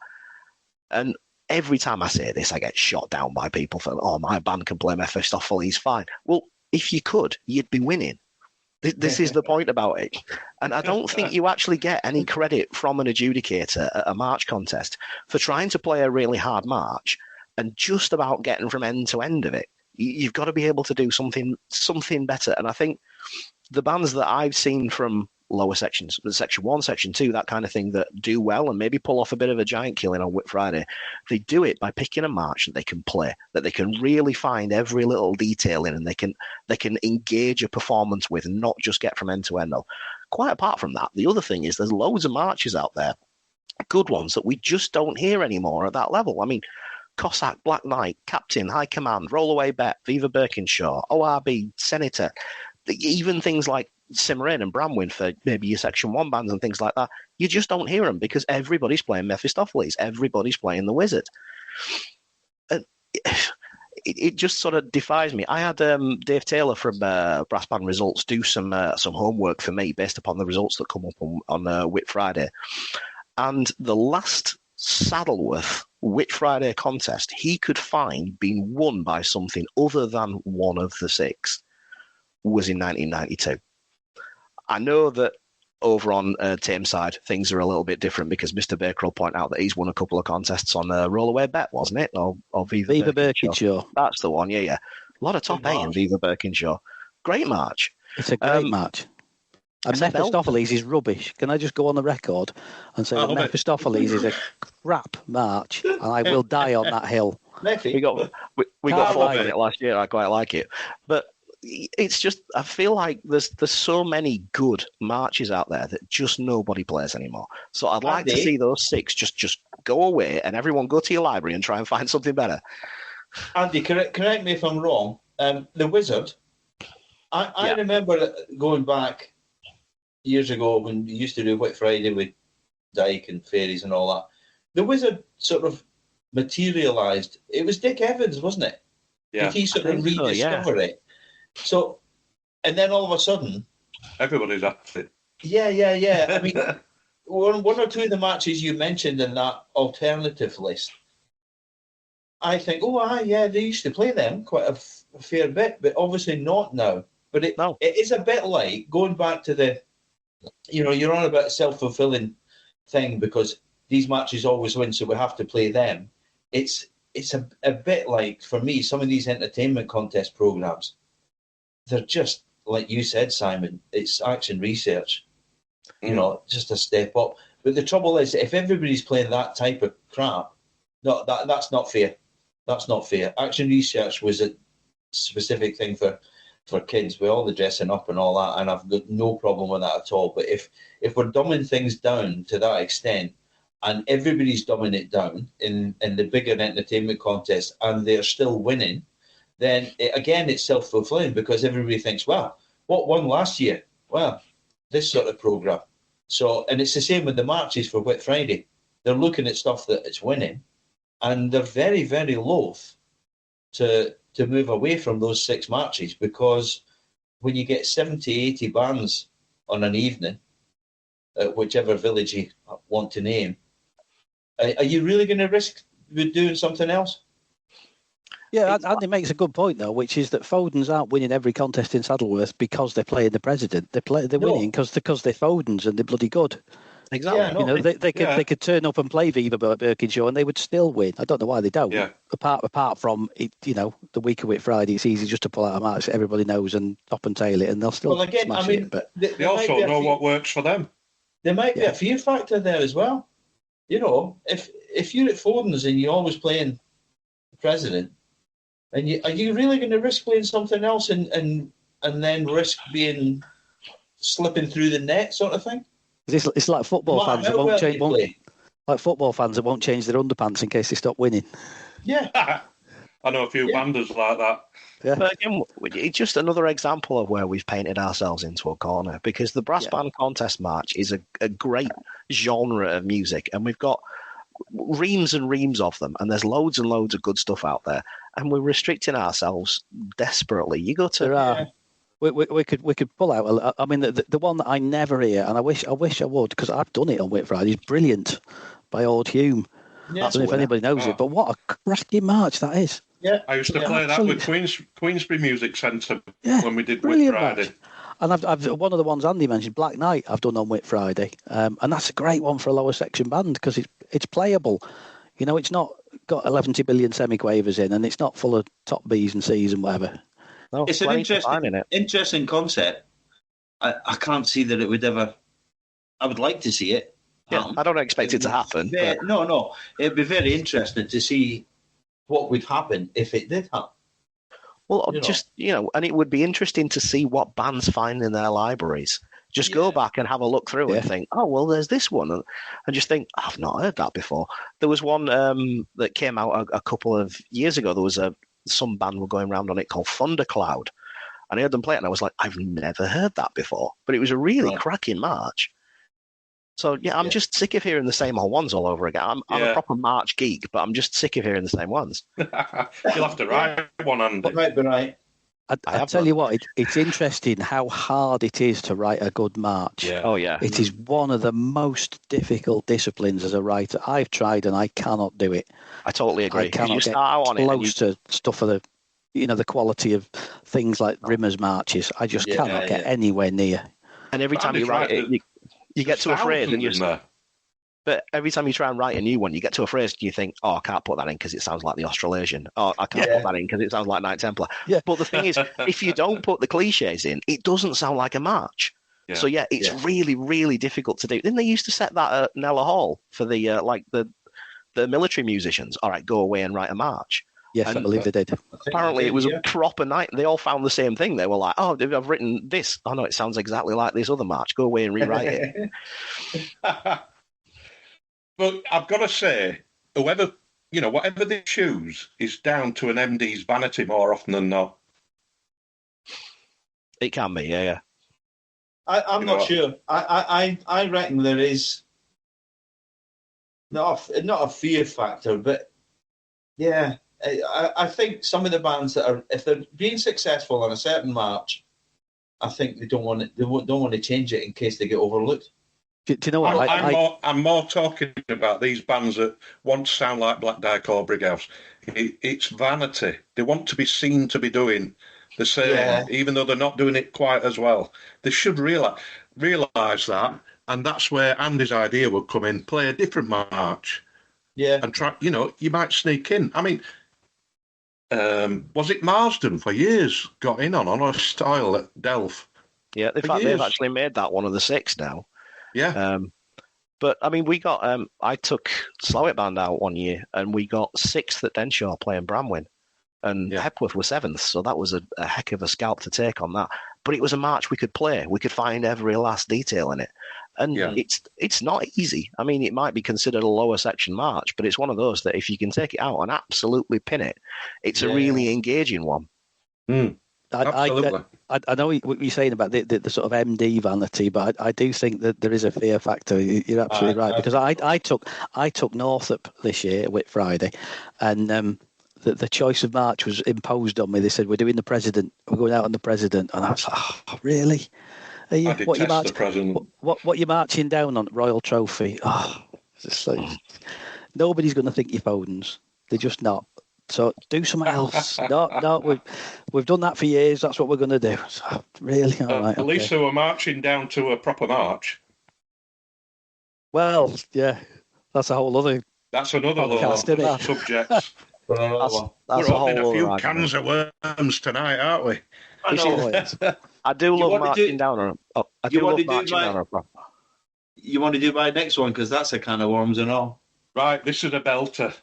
And every time I say this, I get shot down by people for, my band can play Mephistopheles fine. Well, if you could, you'd be winning. This is the point about it. And I don't think you actually get any credit from an adjudicator at a march contest for trying to play a really hard march and just about getting from end to end of it. You've got to be able to do something better. And I think the bands that I've seen from lower sections, section 1, section 2, that kind of thing, that do well and maybe pull off a bit of a giant killing on Whit Friday, they do it by picking a march that they can play, that they can really find every little detail in, and they can engage a performance with and not just get from end to end. Quite apart from that, the other thing is there's loads of marches out there, good ones, that we just don't hear anymore at that level. I mean, Cossack, Black Knight, Captain, High Command, Rollaway Bet, Viva Birkinshaw, ORB, Senator, even things like Cimarron and Bramwin for maybe your Section 1 bands and things like that, you just don't hear them because everybody's playing Mephistopheles, everybody's playing the Wizard. And it just sort of defies me. I had Dave Taylor from Brass Band Results do some homework for me based upon the results that come up on Whit Friday. And the last Saddleworth Whit Friday contest he could find being won by something other than one of the six was in 1992. I know that over on Tameside, things are a little bit different because Mr. Baker will point out that he's won a couple of contests on Rollaway Bet, wasn't it? Or Viva Birkinshaw. That's the one, yeah. A lot of top A in Viva Birkinshaw. Great march. It's a great match. And Mephistopheles is rubbish. Can I just go on the record and say that Mephistopheles is a crap march, and I will die on that hill. We got 4th in it last year. I quite like it. But it's just, I feel like there's so many good marches out there that just nobody plays anymore. So I'd like to see those 6 just go away and everyone go to your library and try and find something better. Andy, correct me if I'm wrong. The Wizard, I remember going back years ago when we used to do Whit Friday with Dyke and Fairies and all that. The Wizard sort of materialised. It was Dick Evans, wasn't it? Yeah. Did he sort of rediscover it? So, and then all of a sudden... Everybody's at it. Yeah. I mean, one or two of the matches you mentioned in that alternative list, I think, they used to play them quite a fair bit, but obviously not now. But it is a bit like going back to the, you're on about a self-fulfilling thing because these matches always win, so we have to play them. It's a bit like, for me, some of these entertainment contest programs, they're just, like you said, Simon, it's action research, just a step up. But the trouble is, if everybody's playing that type of crap, no, that's not fair. That's not fair. Action research was a specific thing for kids with all the dressing up and all that, and I've got no problem with that at all. But if we're dumbing things down to that extent, and everybody's dumbing it down in the bigger entertainment contest, and they're still winning, then it's self-fulfilling because everybody thinks, well, what won last year? Well, this sort of programme. So, and it's the same with the marches for Whit Friday. They're looking at stuff that it's winning, and they're very, very loath to move away from those 6 marches because when you get 70, 80 bands on an evening, whichever village you want to name, are you really going to risk doing something else? Yeah, Andy makes a good point, though, which is that Fodens aren't winning every contest in Saddleworth because they're playing the president. They're winning because they're Fodens and they're bloody good. Exactly. Yeah, they could turn up and play Viva Birkinshaw and they would still win. I don't know why they don't. Yeah. Apart from it, the week of Whit Friday, it's easy just to pull out a match that everybody knows and top and tail it, and they'll still smash it. But they also know what works for them. There might be a fear factor there as well. If you're at Fodens and you're always playing the president, and are you really going to risk playing something else and then risk slipping through the net sort of thing? It's like football fans that won't change. Like football fans that won't change their underpants in case they stop winning. Yeah, I know a few banders like that. Yeah. But again, it's just another example of where we've painted ourselves into a corner because the brass band contest march is a great genre of music, and we've got reams and reams of them, and there's loads and loads of good stuff out there, and we're restricting ourselves desperately. You go to we could pull out. I mean, the one that I never hear, and I wish I would because I've done it on Whit Friday. Is Brilliant by Old Hume. Yeah, I don't know if anybody knows it, but what a cracking march that is. Yeah, I used to play that with Queensbury Music Centre when we did Whit Friday. Match. And I've one of the ones Andy mentioned, Black Knight, I've done on Whit Friday, and that's a great one for a lower section band because it's playable. It's not got 11 billion semiquavers in, and it's not full of top B's and C's and whatever. No, it's an interesting concept. I can't see that it would ever. I would like to see it. Yeah, I don't expect it to happen. No, it'd be very interesting to see what would happen if it did happen. Well, and it would be interesting to see what bands find in their libraries. Just go back and have a look through and think, oh, well, there's this one. And just think, I've not heard that before. There was one that came out a couple of years ago. There was some band were going around on it called Thundercloud. And I heard them play it, and I was like, I've never heard that before. But it was a really cracking march. So, I'm just sick of hearing the same old ones all over again. I'm a proper march geek, but I'm just sick of hearing the same ones. You'll have to write one, Andy. Right. I tell you what, it's interesting how hard it is to write a good march. Yeah. Oh, yeah. It is one of the most difficult disciplines as a writer. I've tried and I cannot do it. I totally agree. I cannot get close to stuff of the quality of things like Rimmer's marches. I just cannot get anywhere near. And every time you write it, you get to a phrase and you're there. But every time you try and write a new one, you get to a phrase and you think, oh, I can't put that in because it sounds like the Australasian. Oh, I can't put that in because it sounds like Knight Templar. Yeah. But the thing is, if you don't put the cliches in, it doesn't sound like a march. Yeah. So, it's really, really difficult to do. Then they used to set that at Nella Hall for the military musicians. All right, go away and write a march. Yes, I believe they did. Apparently, it was a proper night. They all found the same thing. They were like, "Oh, I've written this. Oh no, it sounds exactly like this other match. Go away and rewrite it." But I've got to say, whatever they choose is down to an MD's vanity more often than not. It can be, yeah. I'm not sure. I reckon there is not a fear factor, but yeah, I think some of the bands that are, if they're being successful on a certain march, I think they don't want to change it in case they get overlooked. Do you know what? I'm more talking about these bands that want to sound like Black Dyke or Brighouse. It's vanity. They want to be seen to be doing the same, even though they're not doing it quite as well. They should realise that, and that's where Andy's idea would come in. Play a different march. Yeah. And try, you might sneak in. I mean, was it Marsden for years got in on a style at Delph? Yeah, in fact, they've actually made that one of the 6 now. Yeah. But, I mean, we got... I took Slow It Band out one year, and we got 6th at Denshaw playing Bramwyn. And Hepworth was 7th, so that was a heck of a scalp to take on that. But it was a march we could play. We could find every last detail in it. And it's not easy. I mean, it might be considered a lower section march, but it's one of those that if you can take it out and absolutely pin it, it's a really engaging one. Absolutely. I know what you're saying about the sort of MD vanity, but I do think that there is a fear factor. You're absolutely right, because I took Northup this year, Whit Friday, and the choice of march was imposed on me. They said, we're doing the President, we're going out on the President, and I was like, oh, really? Are you, the President. What you're marching down on? Royal Trophy. Oh, it's like, nobody's going to think you're phones. They're just not. So do something else. No, we've done that for years. That's what we're going to do. So, really? All right, at least they were marching down to a proper march. Well, yeah, that's a whole other. That's another podcast, isn't it? Subject. That's We're opening a few cans of worms tonight, aren't we? I know. I do love marching down on a. I do love marching down on a. You want to do my next one, because that's a can of worms and all. Right, this is a belter.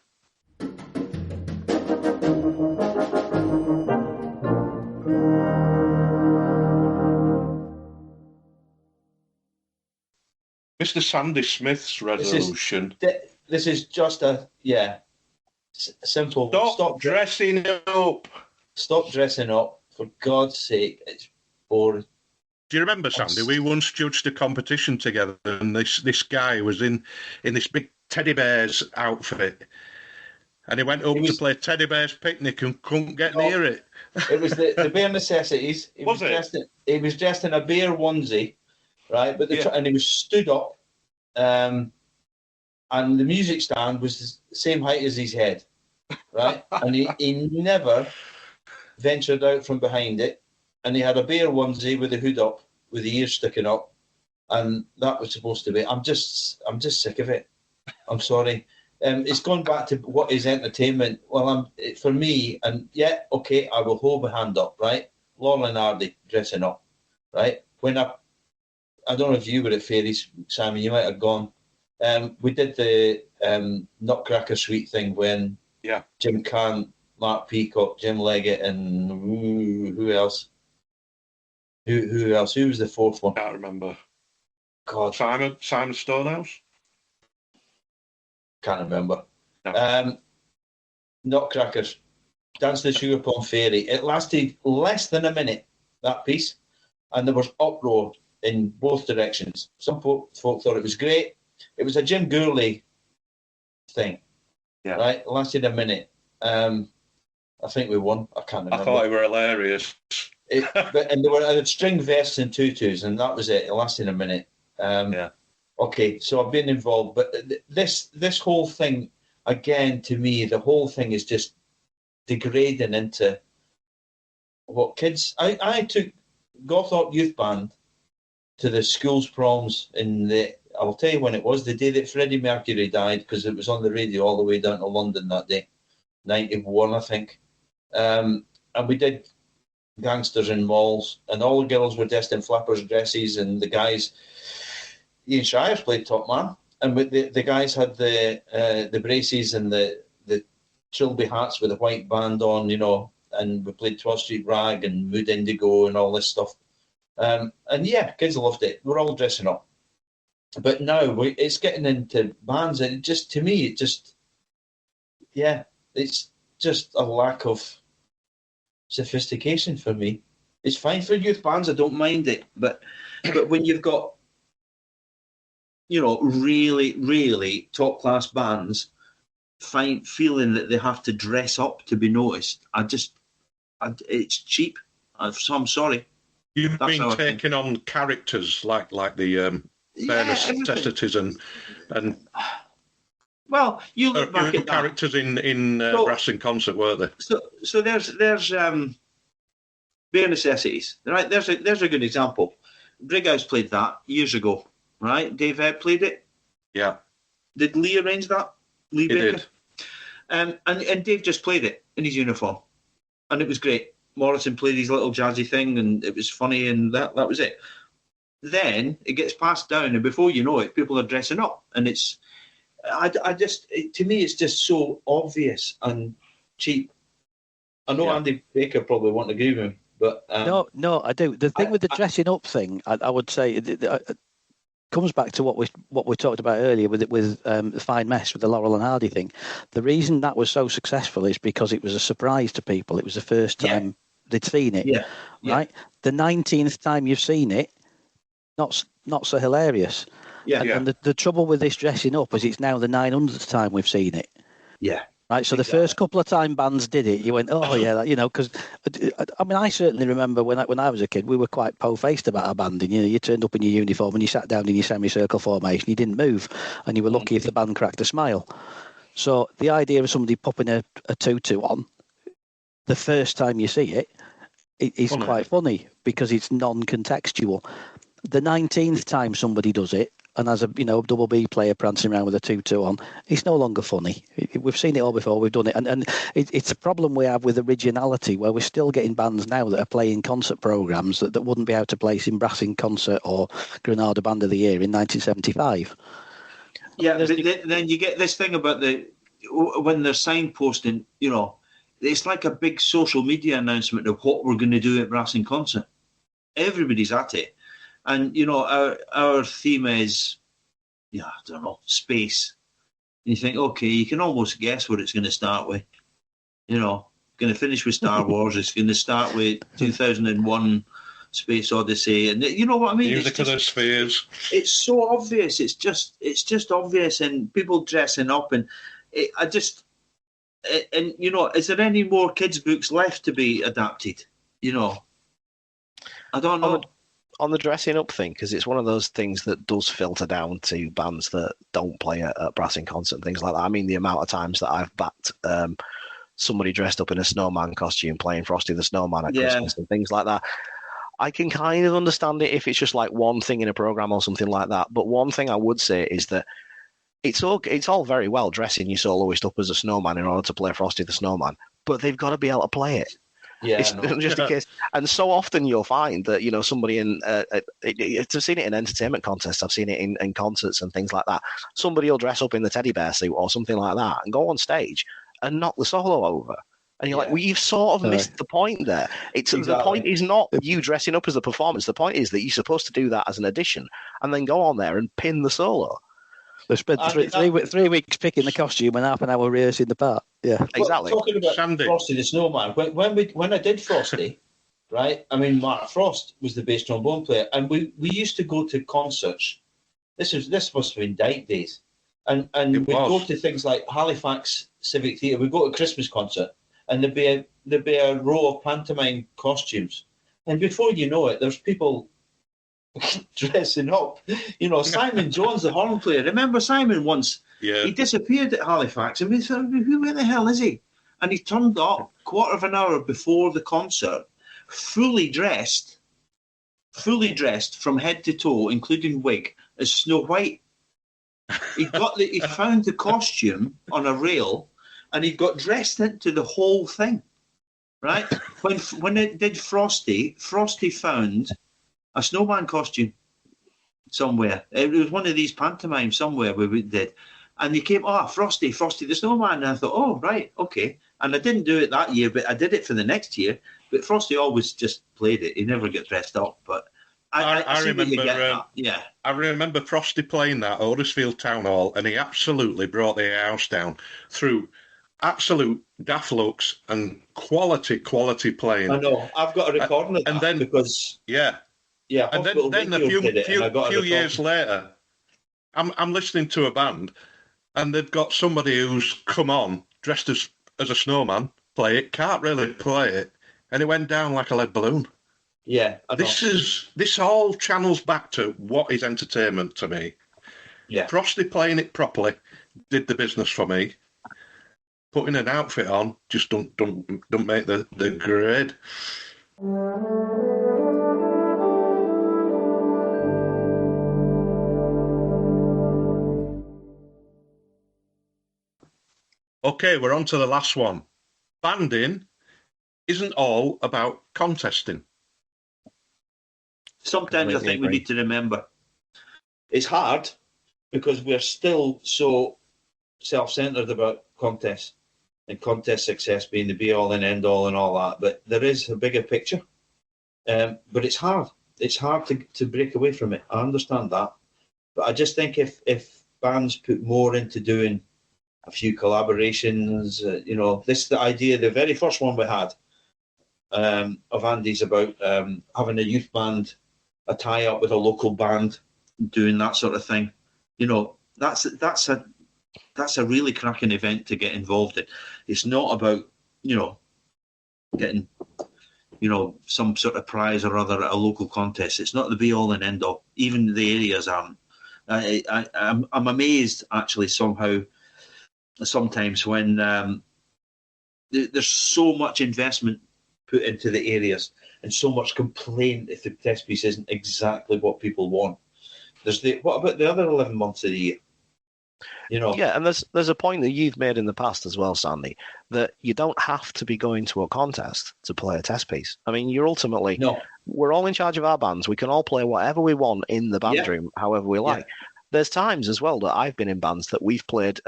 Mr. Sandy Smith's resolution. This is just a simple. Stop dressing up. Stop dressing up, for God's sake. It's boring. Do you remember, Sandy? We once judged a competition together, and this guy was in this big teddy bears outfit, and he went up to play Teddy Bears Picnic and couldn't get near it. It was the bare necessities. He was dressed in a bear onesie, right? But and he was stood up, and the music stand was the same height as his head, right? And he never ventured out from behind it. And he had a bear onesie with the hood up, with the ears sticking up, and that was supposed to be. I'm just sick of it. I'm sorry. It's gone back to what is entertainment. Well, for me, and I will hold my hand up, right? Laurel and Hardy dressing up, right? When I don't know if you were at Fairies, Simon, you might have gone. We did the Nutcracker Suite thing when Jim Kahn, Mark Peacock, Jim Leggett, and who else? Who else? Who was the fourth one? Can't remember. God, Simon Stonehouse. Can't remember. No. Nutcrackers, Dance to the Sugar Plum Fairy. It lasted less than a minute, that piece, and there was uproar in both directions. Some folk thought it was great. It was a Jim Gourley thing, right? It lasted a minute. I think we won. I can't remember. I thought it were hilarious. And I had string vests and tutus, and that was it. It lasted a minute. Okay, so I've been involved, but this whole thing, again, to me, the whole thing is just degrading into what kids. I took Gawthorpe Youth Band to the school's proms I'll tell you when it was, the day that Freddie Mercury died, because it was on the radio all the way down to London that day, 91, I think. And we did Gangsters in Malls, and all the girls were dressed in flappers' dresses, and the guys, Ian Shires played top man, and the guys had the braces and the trilby hats with a white band on, and we played 12th Street Rag and Mood Indigo and all this stuff. And yeah, kids loved it. We're all dressing up. But now it's getting into bands, and it's just a lack of sophistication for me. It's fine for youth bands, I don't mind it, but when you've got really, really top class bands feeling that they have to dress up to be noticed, it's cheap. I'm sorry. You've been taking on characters like the bare necessities and well, you look back at characters in Brass in Concert, weren't they? So there's bare necessities, right? There's a good example. Brighouse played that years ago, right? Dave Ebb played it. Yeah. Did Lee arrange that? Lee Baker? Did. And Dave just played it in his uniform, and it was great. Morrison played his little jazzy thing, and it was funny, and that was it. Then it gets passed down, and before you know it, people are dressing up, and to me, it's just so obvious and cheap. I know Andy Baker probably won't agree with me, but no, I do. The thing with the dressing up thing, I would say, it comes back to what we talked about earlier with Fine Mess, with the Laurel and Hardy thing. The reason that was so successful is because it was a surprise to people. It was the first time they'd seen it, right? The 19th time you've seen it, not so hilarious. And the trouble with this dressing up is it's now the 900th time we've seen it. Yeah. Right, so the first couple of time bands did it, you went, oh yeah, because I mean, I certainly remember when I was a kid, we were quite po-faced about our banding. You turned up in your uniform and you sat down in your semicircle formation, you didn't move, and you were lucky if the band cracked a smile. So the idea of somebody popping a tutu on the first time you see it is quite funny because it's non-contextual. The 19th time somebody does it, and as a double B player prancing around with a tutu on, it's no longer funny. We've seen it all before. We've done it, and it's a problem we have with originality, where we're still getting bands now that are playing concert programs that wouldn't be able to place in Brass in Concert or Granada Band of the Year in 1975. Yeah, but then you get this thing about when they're signposting. It's like a big social media announcement of what we're going to do at Brass in Concert. Everybody's at it. And, our theme is, I don't know, space. And you think, okay, you can almost guess what it's going to start with. Going to finish with Star Wars. It's going to start with 2001 Space Odyssey. And you know what I mean? Music of the Spheres. It's so obvious. It's just obvious. And people dressing up. And is there any more kids' books left to be adapted? I don't know. On the dressing up thing, because it's one of those things that does filter down to bands that don't play at Brass in Concert and things like that. I mean, the amount of times that I've backed somebody dressed up in a snowman costume playing Frosty the Snowman at Christmas and things like that. I can kind of understand it if it's just like one thing in a program or something like that. But one thing I would say is that it's all very well dressing your soloist up as a snowman in order to play Frosty the Snowman, but they've got to be able to play it. Yeah, it's just a case, and so often you'll find that somebody in I've seen it in entertainment contests, I've seen it in concerts and things like that. Somebody will dress up in the teddy bear suit or something like that and go on stage and knock the solo over, and you're like, well, you've sort of missed the point there. The point is not you dressing up as a performance. The point is that you're supposed to do that as an addition and then go on there and pin the solo. They spent 3 weeks picking the costume and half an hour rehearsing the part. Yeah, exactly. Talking about Frosty the Snowman, when I did Frosty, right? I mean, Mark Frost was the bass trombone player, and we used to go to concerts. This must have been Dyke days, and we'd go to things like Halifax Civic Theatre. We'd go to a Christmas concert, and there'd be a row of pantomime costumes, and before you know it, there's people dressing up. Simon Jones, the horn player. Remember Simon once? Yeah. He disappeared at Halifax, and we thought, where the hell is he? And he turned up quarter of an hour before the concert, fully dressed from head to toe, including wig, as Snow White. He found the costume on a rail, and he got dressed into the whole thing. Right? When it did Frosty found a snowman costume somewhere. It was one of these pantomimes somewhere where we did. And you came, Frosty the Snowman. And I thought, oh, right, okay. And I didn't do it that year, but I did it for the next year. But Frosty always just played it. He never got dressed up. But I see remember, what you get at. Yeah. I remember Frosty playing that at Huddersfield Town Hall, and he absolutely brought the house down through absolute daft looks and quality playing. I know. I've got a recording of that and then, because... Yeah. Yeah, and then a few years later, I'm listening to a band, and they've got somebody who's come on dressed as a snowman, play it, can't really play it, and it went down like a lead balloon. Yeah, this all channels back to what is entertainment to me. Yeah, Frosty playing it properly did the business for me. Putting an outfit on just don't make the grade. Okay, we're on to the last one. Banding isn't all about contesting. Sometimes I think we need to remember it's hard because we're still so self-centered about contests and contest success being the be-all and end-all and all that. But there is a bigger picture. But it's hard. It's hard to break away from it. I understand that. But I just think if bands put more into doing a few collaborations, the idea, the very first one we had of Andy's about having a youth band, a tie-up with a local band, doing that sort of thing. That's a really cracking event to get involved in. It's not about, getting, some sort of prize or other at a local contest. It's not the be-all and end-all. Even the areas aren't. I'm amazed, actually, sometimes when there's so much investment put into the areas and so much complaint if the test piece isn't exactly what people want. What about the other 11 months of the year? Yeah, and there's a point that you've made in the past as well, Sandy, that you don't have to be going to a contest to play a test piece. I mean, we're all in charge of our bands. We can all play whatever we want in the band room, however we like. Yeah. There's times as well that I've been in bands that we've played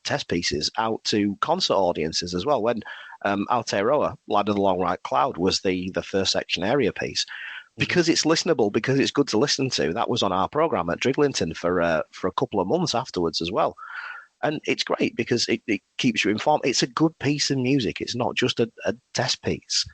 test pieces out to concert audiences as well. When Aotearoa, Lad of the Long White Cloud, was the first section area piece. Because it's listenable, because it's good to listen to. That was on our programme at Driglington for a couple of months afterwards as well. And it's great because it keeps you informed. It's a good piece of music. It's not just a test piece.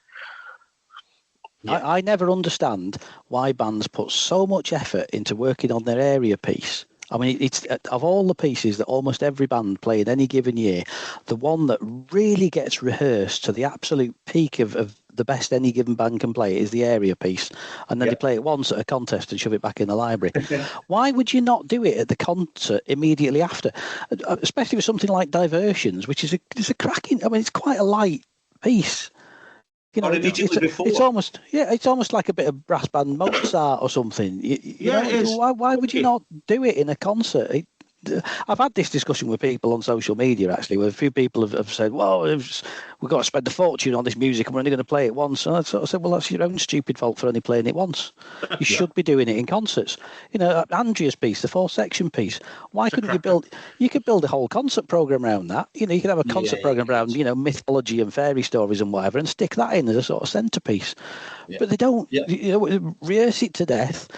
Yeah. I never understand why bands put so much effort into working on their area piece. I mean, it's of all the pieces that almost every band play in any given year, the one that really gets rehearsed to the absolute peak of the best any given band can play is the area piece. And then they play it once at a contest and shove it back in the library. Why would you not do it at the concert immediately after? Especially with something like Diversions, which is a cracking, I mean, it's quite a light piece. It's almost like a bit of brass band Mozart or something. Why would you not do it in a concert? I've had this discussion with people on social media, actually, where a few people have said, well, we've got to spend a fortune on this music and we're only going to play it once. And I sort of said, well, that's your own stupid fault for only playing it once. You should be doing it in concerts. Andrea's piece, the 4-section piece, why couldn't you could build a whole concert programme around that. You could have a concert programme around, mythology and fairy stories and whatever and stick that in as a sort of centrepiece. Yeah. But they don't, rehearse it to death.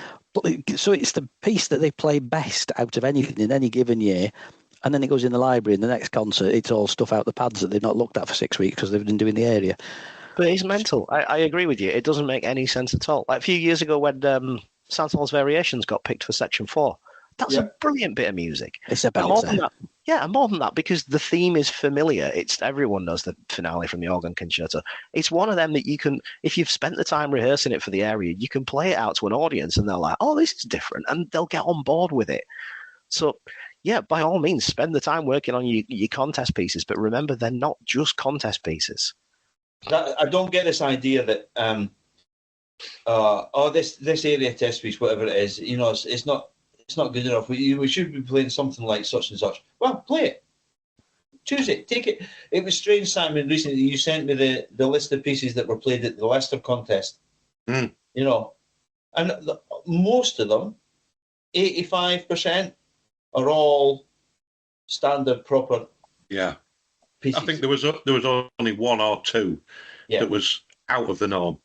So it's the piece that they play best out of anything in any given year, and then it goes in the library. In the next concert, it's all stuff out the pads that they've not looked at for 6 weeks because they've been doing the area. But it's mental. I agree with you. It doesn't make any sense at all. Like a few years ago when Santal's Variations got picked for Section 4, that's a brilliant bit of music. It's a belter. More than that, because the theme is familiar. Everyone knows the finale from the organ concerto. It's one of them that you can, if you've spent the time rehearsing it for the area, you can play it out to an audience and they're like, oh, this is different, and they'll get on board with it. So, by all means, spend the time working on your contest pieces, but remember, they're not just contest pieces. I don't get this idea that, this area test piece, whatever it is, it's not good enough. We should be playing something like such and such. Well, play it. Choose it. Take it. It was strange, Simon, recently you sent me the list of pieces that were played at the Leicester contest. And most of them, 85%, are all standard proper Yeah. pieces. I think there was only one or two Yeah. that was out of the norm.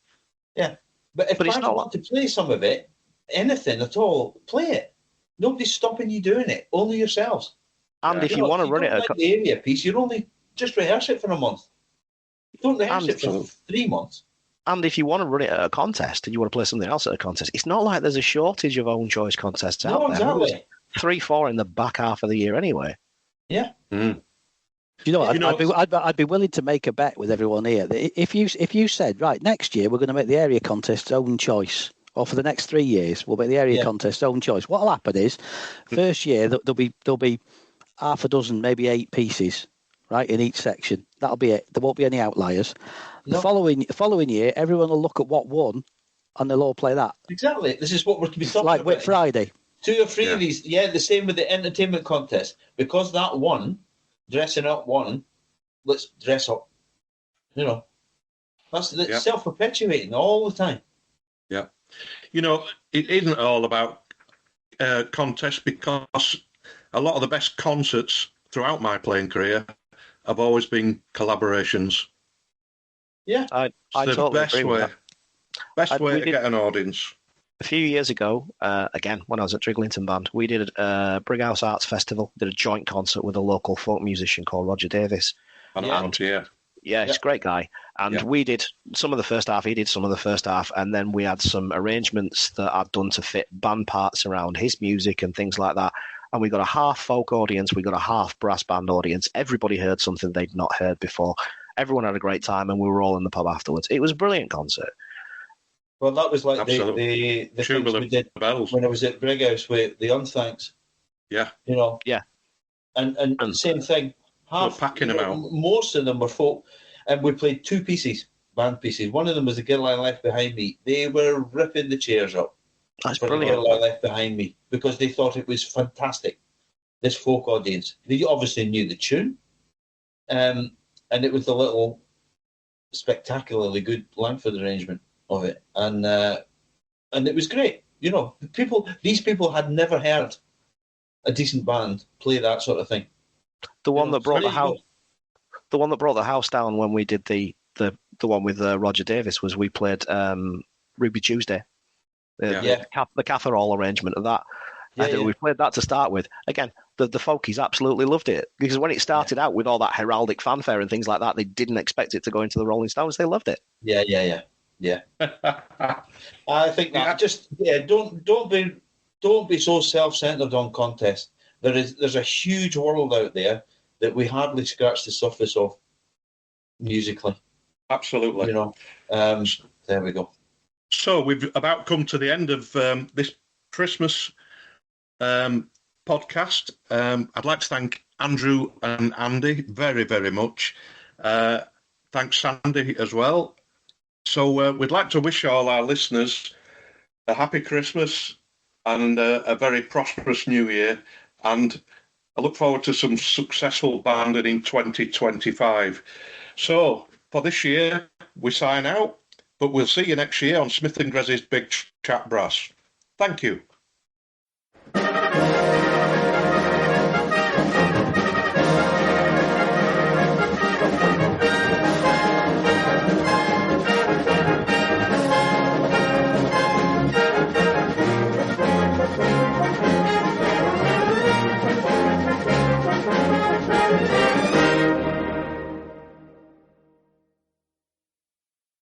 Yeah. But if But it's bands not want to play some of it, anything at all, play it. Nobody's stopping you doing it. Only yourselves. And Yeah. if you want to run it, like the area piece, you're only just rehearse it for a month. Don't rehearse it for 3 months. and if you want to run it at a contest and you want to play something else at a contest, it's not like there's a shortage of own choice contests out No, there. exactly. There's 3-4 in the back half of the year anyway. Yeah. Mm. You know, I'd be willing to make a bet with everyone here. If you said, right, next year we're going to make the area contest own choice, or for the next 3 years we'll make the area contest own choice. What'll happen is, first year there'll be half a dozen, maybe 8 pieces, right, in each section. That'll be it. There won't be any outliers. No. The following year, everyone will look at what won, and they'll all play that. Exactly. This is what we're to be talking Like about. Whit Friday. 2 or 3 of these. Yeah, the same with the entertainment contest. Because that one, dressing up one, let's dress up. You know, that's self-perpetuating all the time. Yeah. You know, it isn't all about contests, because a lot of the best concerts throughout my playing career have always been collaborations. Yeah. I It's totally best agree with way, that. best way to get an audience. A few years ago, again, when I was at Driglington Band, we did a Brighouse Arts Festival, did a joint concert with a local folk musician called Roger Davis. Yeah, he's a great guy. And we did some of the first half, he did some of the first half, and then we had some arrangements that I'd done to fit band parts around his music and things like that. And we got a half folk audience, we got a half brass band audience. Everybody heard something they'd not heard before. Everyone had a great time, and we were all in the pub afterwards. It was a brilliant concert. Well, that was like the Tubular things we did bells. when I was at Brighouse with the Unthanks. Yeah. You know. Yeah. And same thing. We're packing them out. Most of them were folk, and we played 2 pieces, band pieces. One of them was The Girl I Left Behind Me. They were ripping the chairs up. That's for brilliant. The Girl I Left Behind Me, because they thought it was fantastic. This folk audience, they obviously knew the tune, and it was a little spectacularly good Langford arrangement of it, and it was great. You know, these people had never heard a decent band play that sort of thing. The one that brought the house down when we did the one with Roger Davis was we played Ruby Tuesday, the Catherall arrangement of that. We played that to start with. Again, the folkies absolutely loved it, because when it started out with all that heraldic fanfare and things like that, they didn't expect it to go into the Rolling Stones. They loved it. Yeah. I think that don't be so self-centered on contests. There's a huge world out there that we hardly scratch the surface of musically. Absolutely. You know, there we go. So we've about come to the end of this Christmas podcast. I'd like to thank Andrew and Andy very, very much. Thanks, Sandy, as well. So we'd like to wish all our listeners a happy Christmas and a very prosperous New Year. And I look forward to some successful banding in 2025. So for this year, we sign out, but we'll see you next year on Smith & Grezzy's Big Chat Brass. Thank you. Thank you.